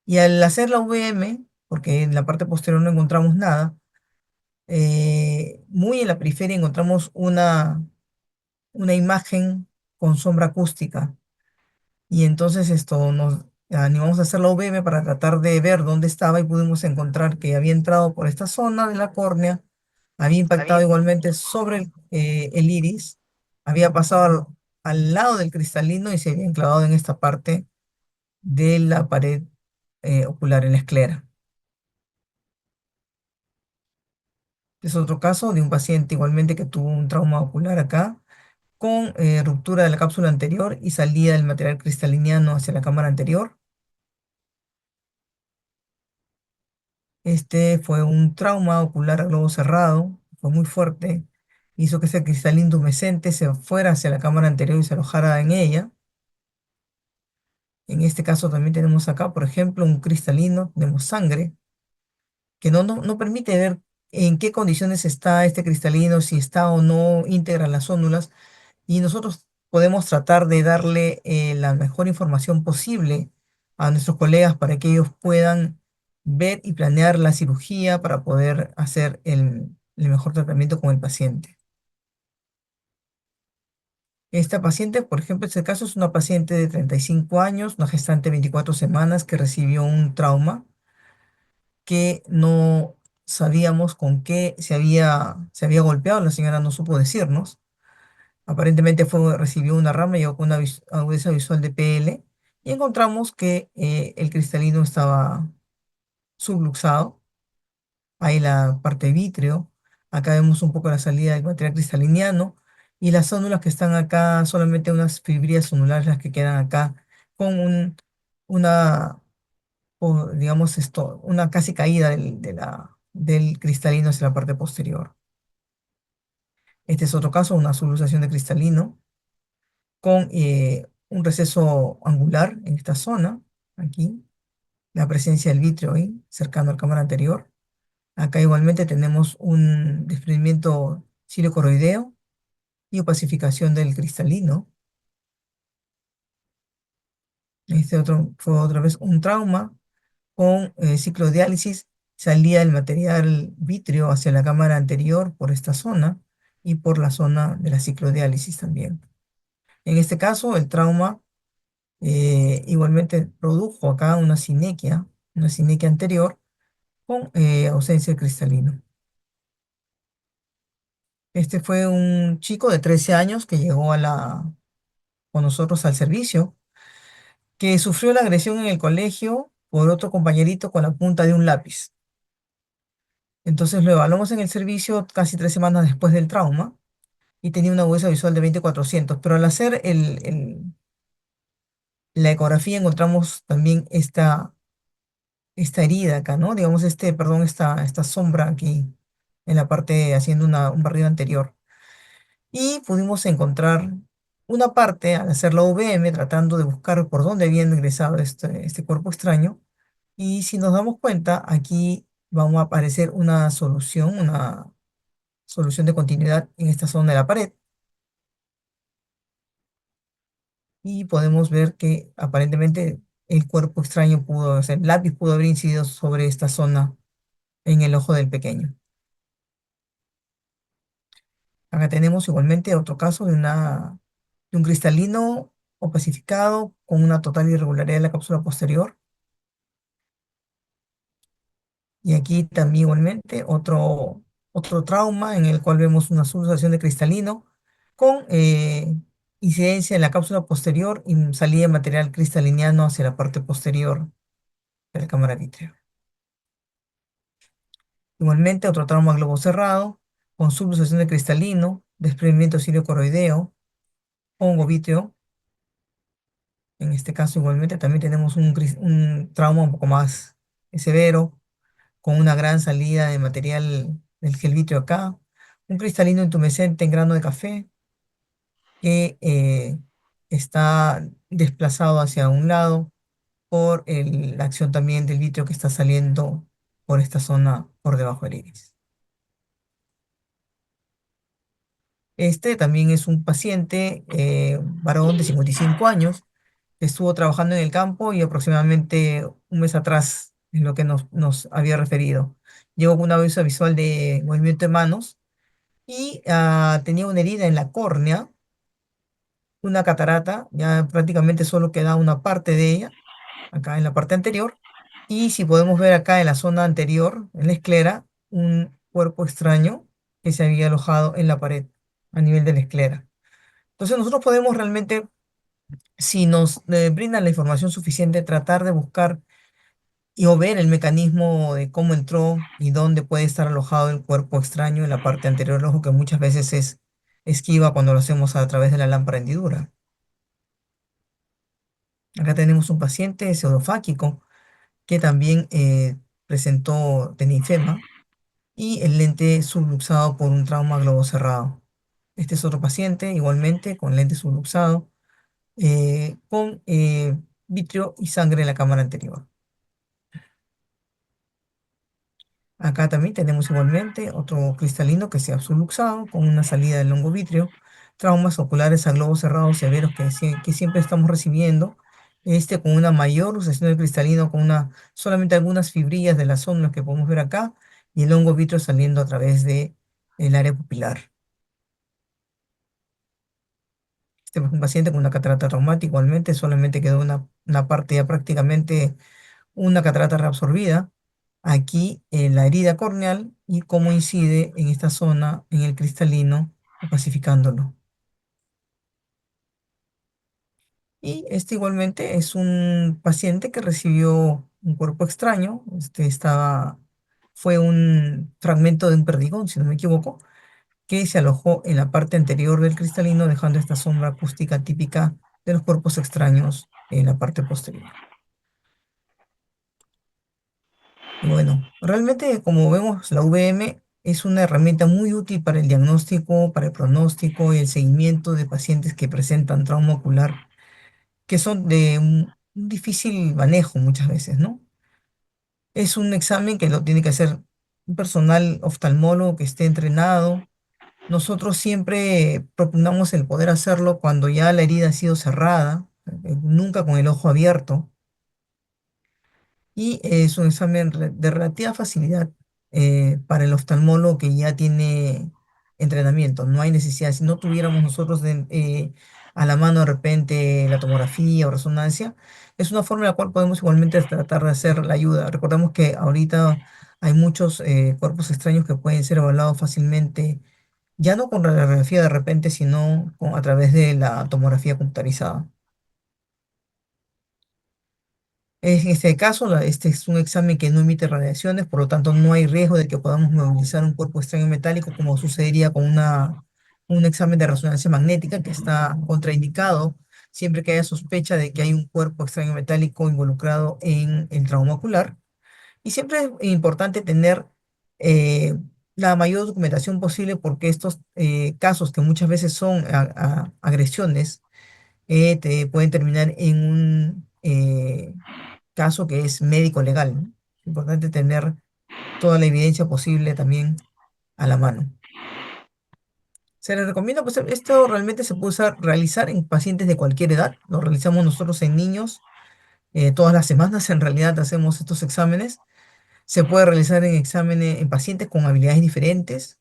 Y al hacer la VM, porque en la parte posterior no encontramos nada, muy en la periferia encontramos una imagen con sombra acústica. Y entonces nos animamos a hacer la UVM para tratar de ver dónde estaba y pudimos encontrar que había entrado por esta zona de la córnea, había impactado igualmente sobre el iris, había pasado al lado del cristalino y se había enclavado en esta parte de la pared ocular, en la esclera. Es otro caso de un paciente igualmente que tuvo un trauma ocular acá, con ruptura de la cápsula anterior y salida del material cristaliniano hacia la cámara anterior. Este fue un trauma ocular a globo cerrado, fue muy fuerte, hizo que ese cristal intumescente se fuera hacia la cámara anterior y se alojara en ella. En este caso también tenemos acá, por ejemplo, un cristalino, tenemos sangre, que no permite ver en qué condiciones está este cristalino, si está o no íntegra las zónulas, y nosotros podemos tratar de darle la mejor información posible a nuestros colegas para que ellos puedan ver y planear la cirugía para poder hacer el mejor tratamiento con el paciente. Esta paciente, por ejemplo, en este caso es una paciente de 35 años, una gestante de 24 semanas que recibió un trauma que no sabíamos con qué se había golpeado, la señora no supo decirnos. Aparentemente recibió una rama, llegó con una agudeza visual de PL y encontramos que el cristalino estaba subluxado. Ahí la parte de vítreo. Acá vemos un poco la salida del material cristaliniano y las zónulas que están acá, solamente unas fibrillas zonulares las que quedan acá con una, digamos una casi caída del cristalino hacia la parte posterior. Este es otro caso, una subluxación de cristalino con un receso angular en esta zona, aquí, la presencia del vítreo ahí, cercano al cámara anterior. Acá igualmente tenemos un desprendimiento ciliocoroideo y opacificación del cristalino. Este otro fue otra vez un trauma con ciclodiálisis, salía el material vítreo hacia la cámara anterior por esta zona y por la zona de la ciclodiálisis también. En este caso, el trauma igualmente produjo acá una sinequia anterior con ausencia de cristalino. Este fue un chico de 13 años que llegó con nosotros al servicio, que sufrió la agresión en el colegio por otro compañerito con la punta de un lápiz. Entonces lo evaluamos en el servicio casi 3 semanas después del trauma y tenía una agudeza visual de 20/400, pero al hacer la ecografía encontramos también esta herida acá, ¿no? Digamos, perdón, esta sombra aquí en la parte haciendo un barrido anterior. Y pudimos encontrar una parte, al hacer la UVM, tratando de buscar por dónde había ingresado este cuerpo extraño, y si nos damos cuenta, aquí vamos a aparecer una solución de continuidad en esta zona de la pared, y podemos ver que aparentemente el cuerpo extraño pudo, o sea, el lápiz pudo haber incidido sobre esta zona en el ojo del pequeño. Acá tenemos igualmente otro caso de un cristalino opacificado con una total irregularidad en la cápsula posterior. Y aquí también igualmente otro trauma en el cual vemos una subluxación de cristalino con incidencia en la cápsula posterior y salida de material cristaliniano hacia la parte posterior de la cámara vítreo. Igualmente otro trauma globo cerrado con subluxación de cristalino, desprendimiento cirio coroideo, hongo vítreo. En este caso igualmente también tenemos un trauma un poco más severo con una gran salida de material del gel vítreo acá, un cristalino intumescente en grano de café que está desplazado hacia un lado por la acción también del vitrio que está saliendo por esta zona por debajo del iris. Este también es un paciente varón de 55 años que estuvo trabajando en el campo y aproximadamente un mes atrás es lo que nos había referido. Llegó con una visual de movimiento de manos y tenía una herida en la córnea, una catarata, ya prácticamente solo queda una parte de ella, acá en la parte anterior, y si podemos ver acá en la zona anterior, en la esclera, un cuerpo extraño que se había alojado en la pared a nivel de la esclera. Entonces nosotros podemos realmente, si nos brindan la información suficiente, tratar de buscar o ver el mecanismo de cómo entró y dónde puede estar alojado el cuerpo extraño en la parte anterior del ojo, que muchas veces es esquiva cuando lo hacemos a través de la lámpara hendidura. Acá tenemos un paciente pseudofáquico que también presentó teninfema y el lente subluxado por un trauma globo cerrado. Este es otro paciente igualmente con lente subluxado, con vitrio y sangre en la cámara anterior. Acá también tenemos igualmente otro cristalino que se ha subluxado con una salida del hongo vítreo, traumas oculares a globos cerrados severos que siempre estamos recibiendo, este con una mayor luxación del cristalino, con solamente algunas fibrillas de las zonas que podemos ver acá, y el hongo vítreo saliendo a través de el área pupilar. Este es un paciente con una catarata traumática igualmente, solamente quedó una parte ya prácticamente una catarata reabsorbida. Aquí la herida corneal y cómo incide en esta zona, en el cristalino, opacificándolo. Y este igualmente es un paciente que recibió un cuerpo extraño. Fue un fragmento de un perdigón, si no me equivoco, que se alojó en la parte anterior del cristalino, dejando esta sombra acústica típica de los cuerpos extraños en la parte posterior. Y bueno, realmente como vemos, la VM es una herramienta muy útil para el diagnóstico, para el pronóstico y el seguimiento de pacientes que presentan trauma ocular, que son de un difícil manejo muchas veces, ¿no? Es un examen que lo tiene que hacer un personal oftalmólogo que esté entrenado. Nosotros siempre propugnamos el poder hacerlo cuando ya la herida ha sido cerrada, nunca con el ojo abierto, y es un examen de relativa facilidad para el oftalmólogo que ya tiene entrenamiento. No hay necesidad, si no tuviéramos nosotros a la mano de repente la tomografía o resonancia, es una forma en la cual podemos igualmente tratar de hacer la ayuda. Recordemos que ahorita hay muchos cuerpos extraños que pueden ser evaluados fácilmente, ya no con radiografía de repente, sino a través de la tomografía computarizada. En este caso, este es un examen que no emite radiaciones, por lo tanto no hay riesgo de que podamos movilizar un cuerpo extraño metálico como sucedería con un examen de resonancia magnética que está contraindicado siempre que haya sospecha de que hay un cuerpo extraño metálico involucrado en el trauma ocular. Y siempre es importante tener eh, la mayor documentación posible porque estos casos que muchas veces son agresiones te pueden terminar en un caso que es médico legal, ¿no? Es importante tener toda la evidencia posible también a la mano. Se les recomienda, pues esto realmente se puede realizar en pacientes de cualquier edad. Lo realizamos nosotros en niños. Todas las semanas en realidad hacemos estos exámenes. Se puede realizar en exámenes en pacientes con habilidades diferentes.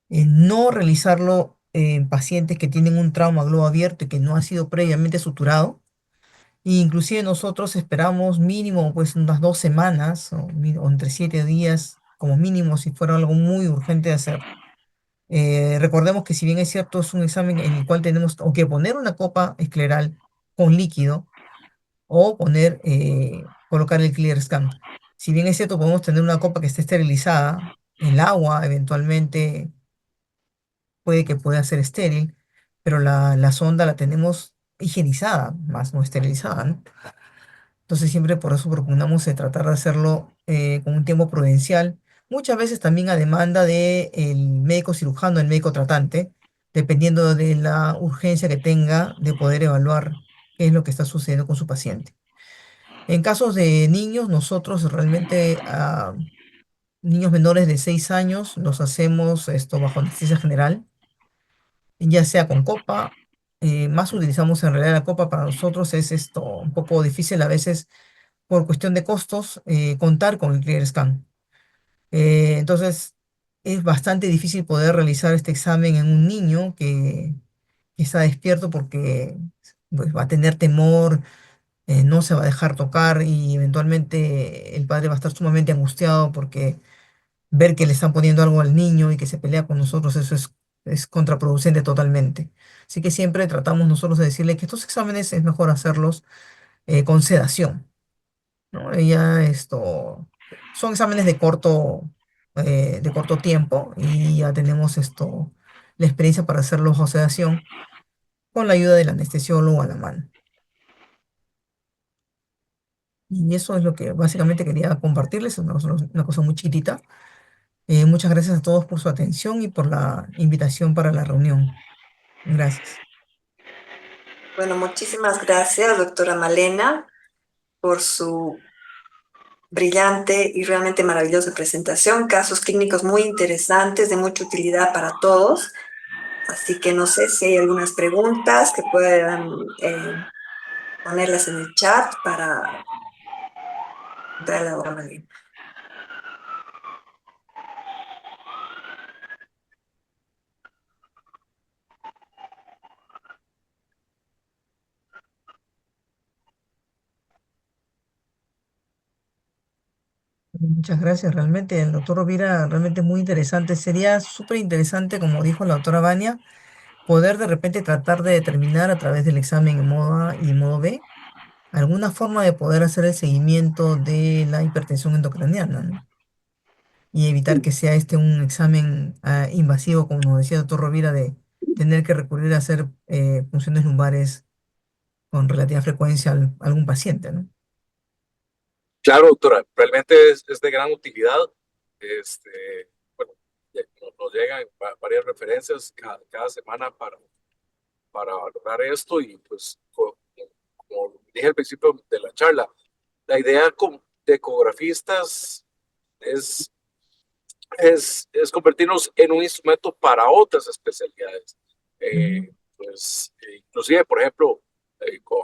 No realizarlo en pacientes que tienen un trauma a globo abierto y que no ha sido previamente suturado. E inclusive nosotros esperamos mínimo pues unas 2 semanas o entre 7 días como mínimo si fuera algo muy urgente de hacer. Recordemos que si bien es cierto, es un examen en el cual tenemos o que poner una copa escleral con líquido o colocar el clear scan. Si bien es cierto, podemos tener una copa que esté esterilizada, el agua eventualmente puede que pueda ser estéril, pero la sonda la tenemos higienizada, más no esterilizada, ¿no? Entonces siempre por eso procuramos tratar de hacerlo con un tiempo prudencial, muchas veces también a demanda del médico cirujano, el médico tratante, dependiendo de la urgencia que tenga de poder evaluar qué es lo que está sucediendo con su paciente. En casos de niños, nosotros realmente a niños menores de 6 años los hacemos esto bajo anestesia general, ya sea con copa. Más utilizamos en realidad la copa para nosotros es esto un poco difícil a veces por cuestión de costos, contar con el Clear Scan. Entonces, es bastante difícil poder realizar este examen en un niño que está despierto porque pues, va a tener temor, no se va a dejar tocar y eventualmente el padre va a estar sumamente angustiado porque ver que le están poniendo algo al niño y que se pelea con nosotros, eso es contraproducente totalmente. Así que siempre tratamos nosotros de decirle que estos exámenes es mejor hacerlos con sedación, ¿no? Son exámenes de corto tiempo y ya tenemos la experiencia para hacerlos bajo sedación con la ayuda del anestesiólogo a la mano. Y eso es lo que básicamente quería compartirles, una cosa muy chiquitita. Muchas gracias a todos por su atención y por la invitación para la reunión. Gracias. Bueno, muchísimas gracias, doctora Malena, por su brillante y realmente maravillosa presentación. Casos clínicos muy interesantes, de mucha utilidad para todos. Así que no sé si hay algunas preguntas que puedan ponerlas en el chat para entrar a la hora. Muchas gracias. Realmente el doctor Rovira, realmente muy interesante. Sería súper interesante, como dijo la doctora Vania, poder de repente tratar de determinar a través del examen en modo A y en modo B alguna forma de poder hacer el seguimiento de la hipertensión endocraniana, ¿no? Y evitar que sea un examen invasivo, como nos decía el doctor Rovira, de tener que recurrir a hacer punciones lumbares con relativa frecuencia a algún paciente, ¿no? Claro, doctora, realmente es de gran utilidad. Bueno, nos llegan varias referencias cada semana para valorar esto y pues como dije al principio de la charla, la idea de ecografistas es, es convertirnos en un instrumento para otras especialidades. Ujú, Inclusive, por ejemplo,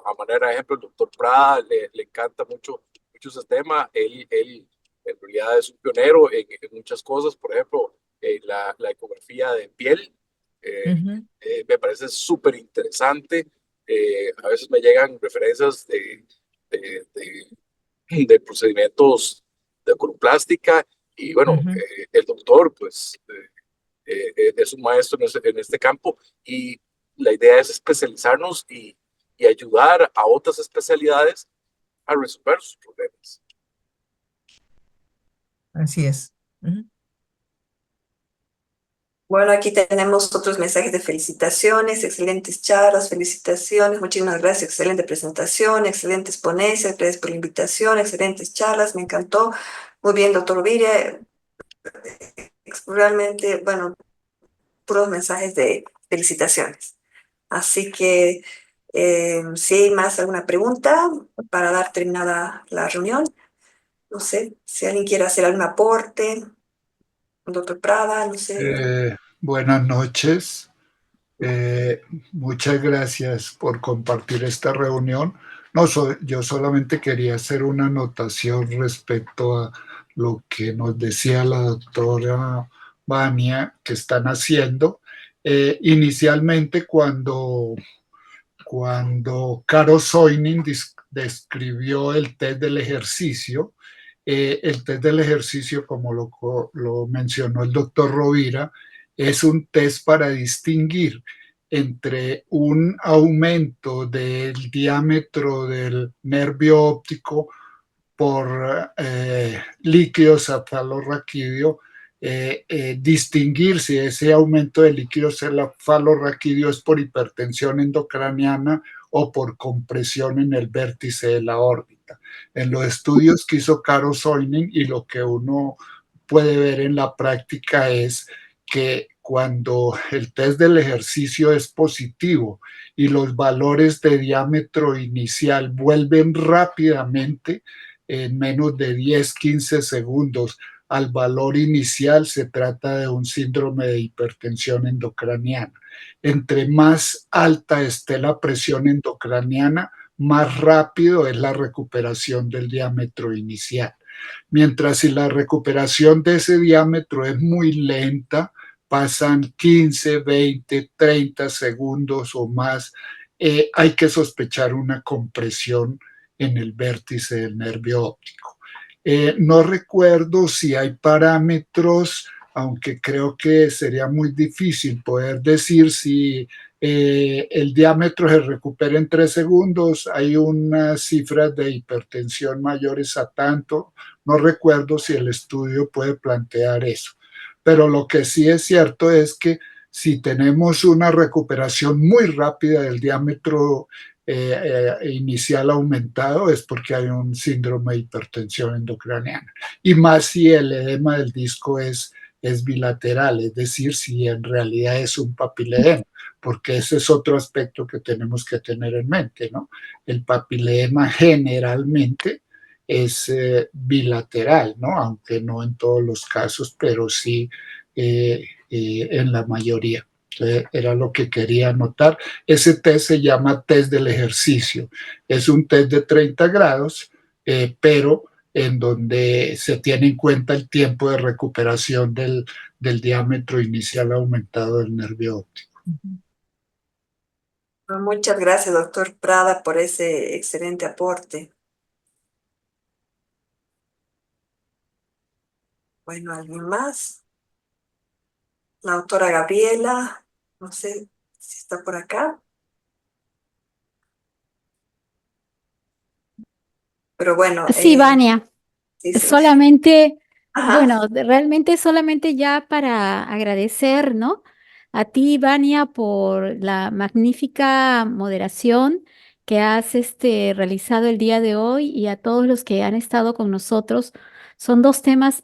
a manera de ejemplo, el doctor Prada le encanta mucho ese tema. Él en realidad es un pionero en muchas cosas, por ejemplo, la ecografía de piel. eh, ujú, Me parece súper interesante. A veces me llegan referencias de, de de procedimientos de coloplástica y bueno, ujú. el doctor pues es un maestro en este campo y la idea es especializarnos y ayudar a otras especialidades a resolver sus problemas. Así es. Ujú. Bueno, aquí tenemos otros mensajes de felicitaciones, excelentes charlas, felicitaciones, muchísimas gracias, excelente presentación, excelentes ponencias, gracias por la invitación, excelentes charlas, me encantó. Muy bien, doctor Vire, realmente, bueno, puros mensajes de felicitaciones. Así que Si hay más alguna pregunta para dar terminada la reunión, no sé, si alguien quiere hacer algún aporte, doctor Prada, no sé. Buenas noches. Eh, Muchas gracias por compartir esta reunión. No, yo solamente quería hacer una anotación respecto a lo que nos decía la doctora Vania que están haciendo. Inicialmente, cuando Caro Soinin describió el test del ejercicio, el test del ejercicio, como lo mencionó el doctor Rovira, es un test para distinguir entre un aumento del diámetro del nervio óptico por líquido cefalorraquídeo, distinguir si ese aumento de líquido cefalorraquídeo es por hipertensión endocraniana o por compresión en el vértice de la órbita. En los estudios que hizo Caro Soinin y lo que uno puede ver en la práctica es que cuando el test del ejercicio es positivo y los valores de diámetro inicial vuelven rápidamente, en menos de 10-15 segundos al valor inicial, se trata de un síndrome de hipertensión endocraniana. Entre más alta esté la presión endocraniana, más rápido es la recuperación del diámetro inicial. Mientras si la recuperación de ese diámetro es muy lenta, pasan 15, 20, 30 segundos o más, hay que sospechar una compresión en el vértice del nervio óptico. No recuerdo si hay parámetros, aunque creo que sería muy difícil poder decir si el diámetro se recupera en 3 segundos, hay unas cifras de hipertensión mayores a tanto, no recuerdo si el estudio puede plantear eso. Pero lo que sí es cierto es que si tenemos una recuperación muy rápida del diámetro inicial aumentado, es porque hay un síndrome de hipertensión endocraniana. Y más si el edema del disco es bilateral, es decir, si en realidad es un papiledema, porque ese es otro aspecto que tenemos que tener en mente, ¿no? El papiledema generalmente es bilateral, ¿no? Aunque no en todos los casos, pero sí en la mayoría. Era lo que quería anotar. Ese test se llama test del ejercicio. Es un test de 30 grados, pero en donde se tiene en cuenta el tiempo de recuperación del diámetro inicial aumentado del nervio óptico. Muchas gracias, doctor Prada, por ese excelente aporte. Bueno, ¿alguien más? La doctora Gabriela, no sé si está por acá. Pero bueno, Sí, Vania, sí, sí. solamente, Ajá, bueno, realmente solamente ya para agradecer, ¿no? A ti, Vania, por la magnífica moderación que has realizado el día de hoy y a todos los que han estado con nosotros. Son dos temas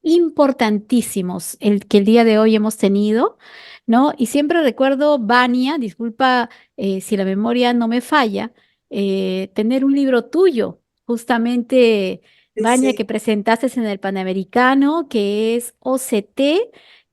importantísimos el que el día de hoy hemos tenido, ¿no? Y siempre recuerdo, Vania, disculpa si la memoria no me falla, tener un libro tuyo, justamente, sí, Vania, que sí. presentaste en el Panamericano, que es OCT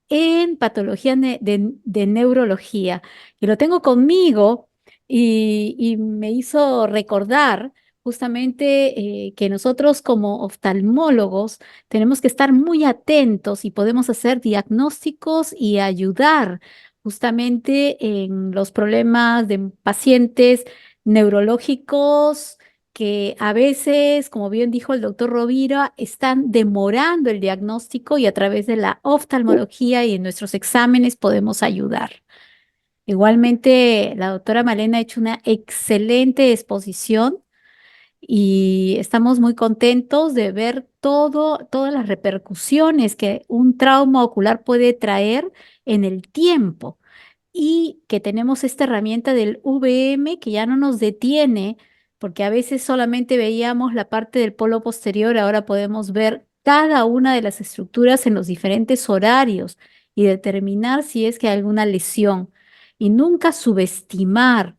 en patología de neurología. Y lo tengo conmigo y me hizo recordar justamente que nosotros como oftalmólogos tenemos que estar muy atentos y podemos hacer diagnósticos y ayudar justamente en los problemas de pacientes neurológicos que a veces, como bien dijo el doctor Rovira, están demorando el diagnóstico y a través de la oftalmología y en nuestros exámenes podemos ayudar. Igualmente, la doctora Malena ha hecho una excelente exposición y estamos muy contentos de ver todas las repercusiones que un trauma ocular puede traer en el tiempo y que tenemos esta herramienta del VM que ya no nos detiene, porque a veces solamente veíamos la parte del polo posterior, ahora podemos ver cada una de las estructuras en los diferentes horarios y determinar si es que hay alguna lesión y nunca subestimar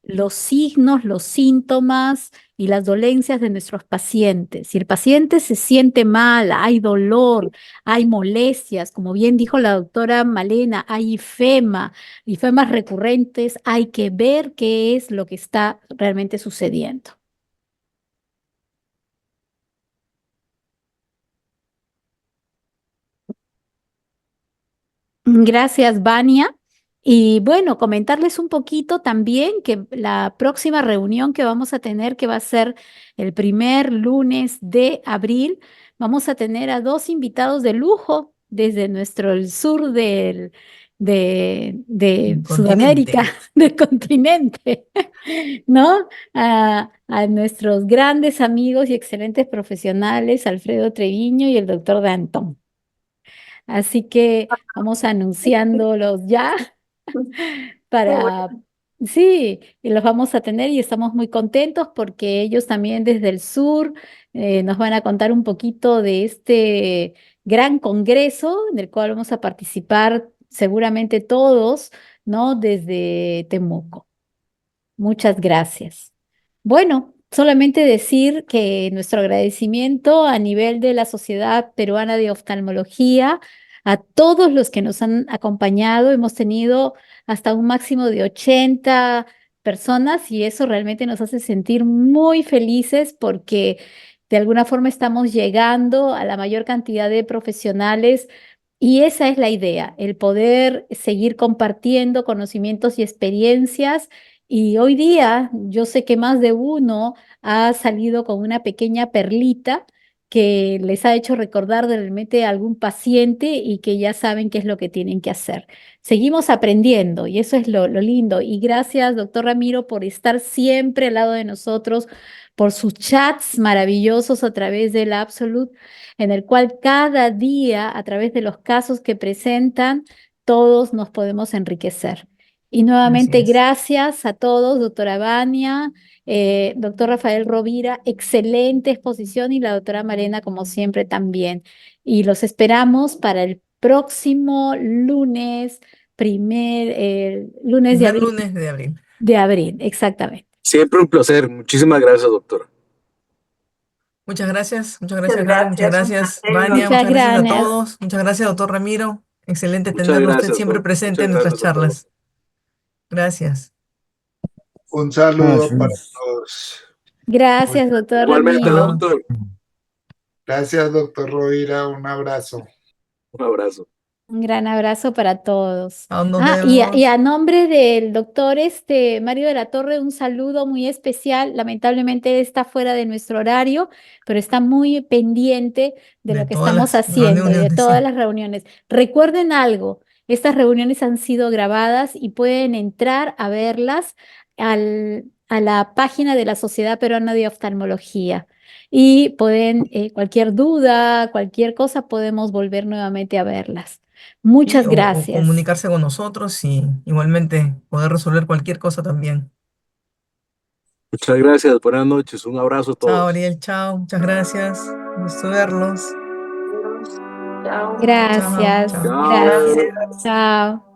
los signos, los síntomas y las dolencias de nuestros pacientes. Si el paciente se siente mal, hay dolor, hay molestias, como bien dijo la doctora Malena, hay ifemas recurrentes, hay que ver qué es lo que está realmente sucediendo. Gracias, Vania. Y bueno, comentarles un poquito también que la próxima reunión que vamos a tener, que va a ser el primer lunes de abril, vamos a tener a dos invitados de lujo desde el sur de El Sudamérica, continente. del continente, ¿no? A nuestros grandes amigos y excelentes profesionales, Alfredo Treviño y el doctor Danton. Así que vamos anunciándolos ya Qué bueno. sí, y los vamos a tener y estamos muy contentos porque ellos también desde el sur nos van a contar un poquito de este gran congreso en el cual vamos a participar seguramente todos, ¿no? Desde Temuco. Muchas gracias. Bueno, solamente decir que nuestro agradecimiento a nivel de la Sociedad Peruana de Oftalmología, a todos los que nos han acompañado, hemos tenido hasta un máximo de 80 personas y eso realmente nos hace sentir muy felices porque de alguna forma estamos llegando a la mayor cantidad de profesionales y esa es la idea, el poder seguir compartiendo conocimientos y experiencias y hoy día yo sé que más de uno ha salido con una pequeña perlita que les ha hecho recordar realmente a algún paciente y que ya saben qué es lo que tienen que hacer. Seguimos aprendiendo y eso es lo lindo. Y gracias, doctor Ramiro, por estar siempre al lado de nosotros, por sus chats maravillosos a través del Absolute, en el cual cada día, a través de los casos que presentan, todos nos podemos enriquecer. Y Así nuevamente es. gracias a todos, doctora Vania, doctor Rafael Rovira, excelente exposición y la doctora Marena como siempre también. Y los esperamos para el próximo lunes, lunes Primer lunes de abril. de abril, exactamente. Siempre un placer. Muchísimas gracias, doctor. Muchas gracias, Muchas Harold, muchas gracias. Un gracias, placer. Vania, Muchas muchas gracias a gracias. todos, muchas gracias, doctor Ramiro. Excelente Muchas tenerlo usted gracias, siempre presente muchas en nuestras gracias, doctor. charlas. Gracias. Un saludo para todos. Gracias, doctor Igualmente, Ramiro. doctor. Gracias, doctor Rovira. Un abrazo. Un abrazo. Un gran abrazo para todos. Nos Y vemos. a nombre del doctor Mario de la Torre, un saludo muy especial. Lamentablemente está fuera de nuestro horario, pero está muy pendiente de De lo que todas estamos las haciendo y de reuniones, todas sí. las reuniones. Recuerden algo, estas reuniones han sido grabadas y pueden entrar a verlas a la página de la Sociedad Peruana de Oftalmología. Y pueden, cualquier duda, cualquier cosa, podemos volver nuevamente a verlas. Y, Muchas o gracias. comunicarse con nosotros y igualmente poder resolver cualquier cosa también. Muchas gracias. Buenas noches. Un abrazo a Chao, todos. Ariel, chao, muchas gracias. Gusto verlos. Chao. Chao, Gracias, chao. Chao. gracias. Gracias. Chao.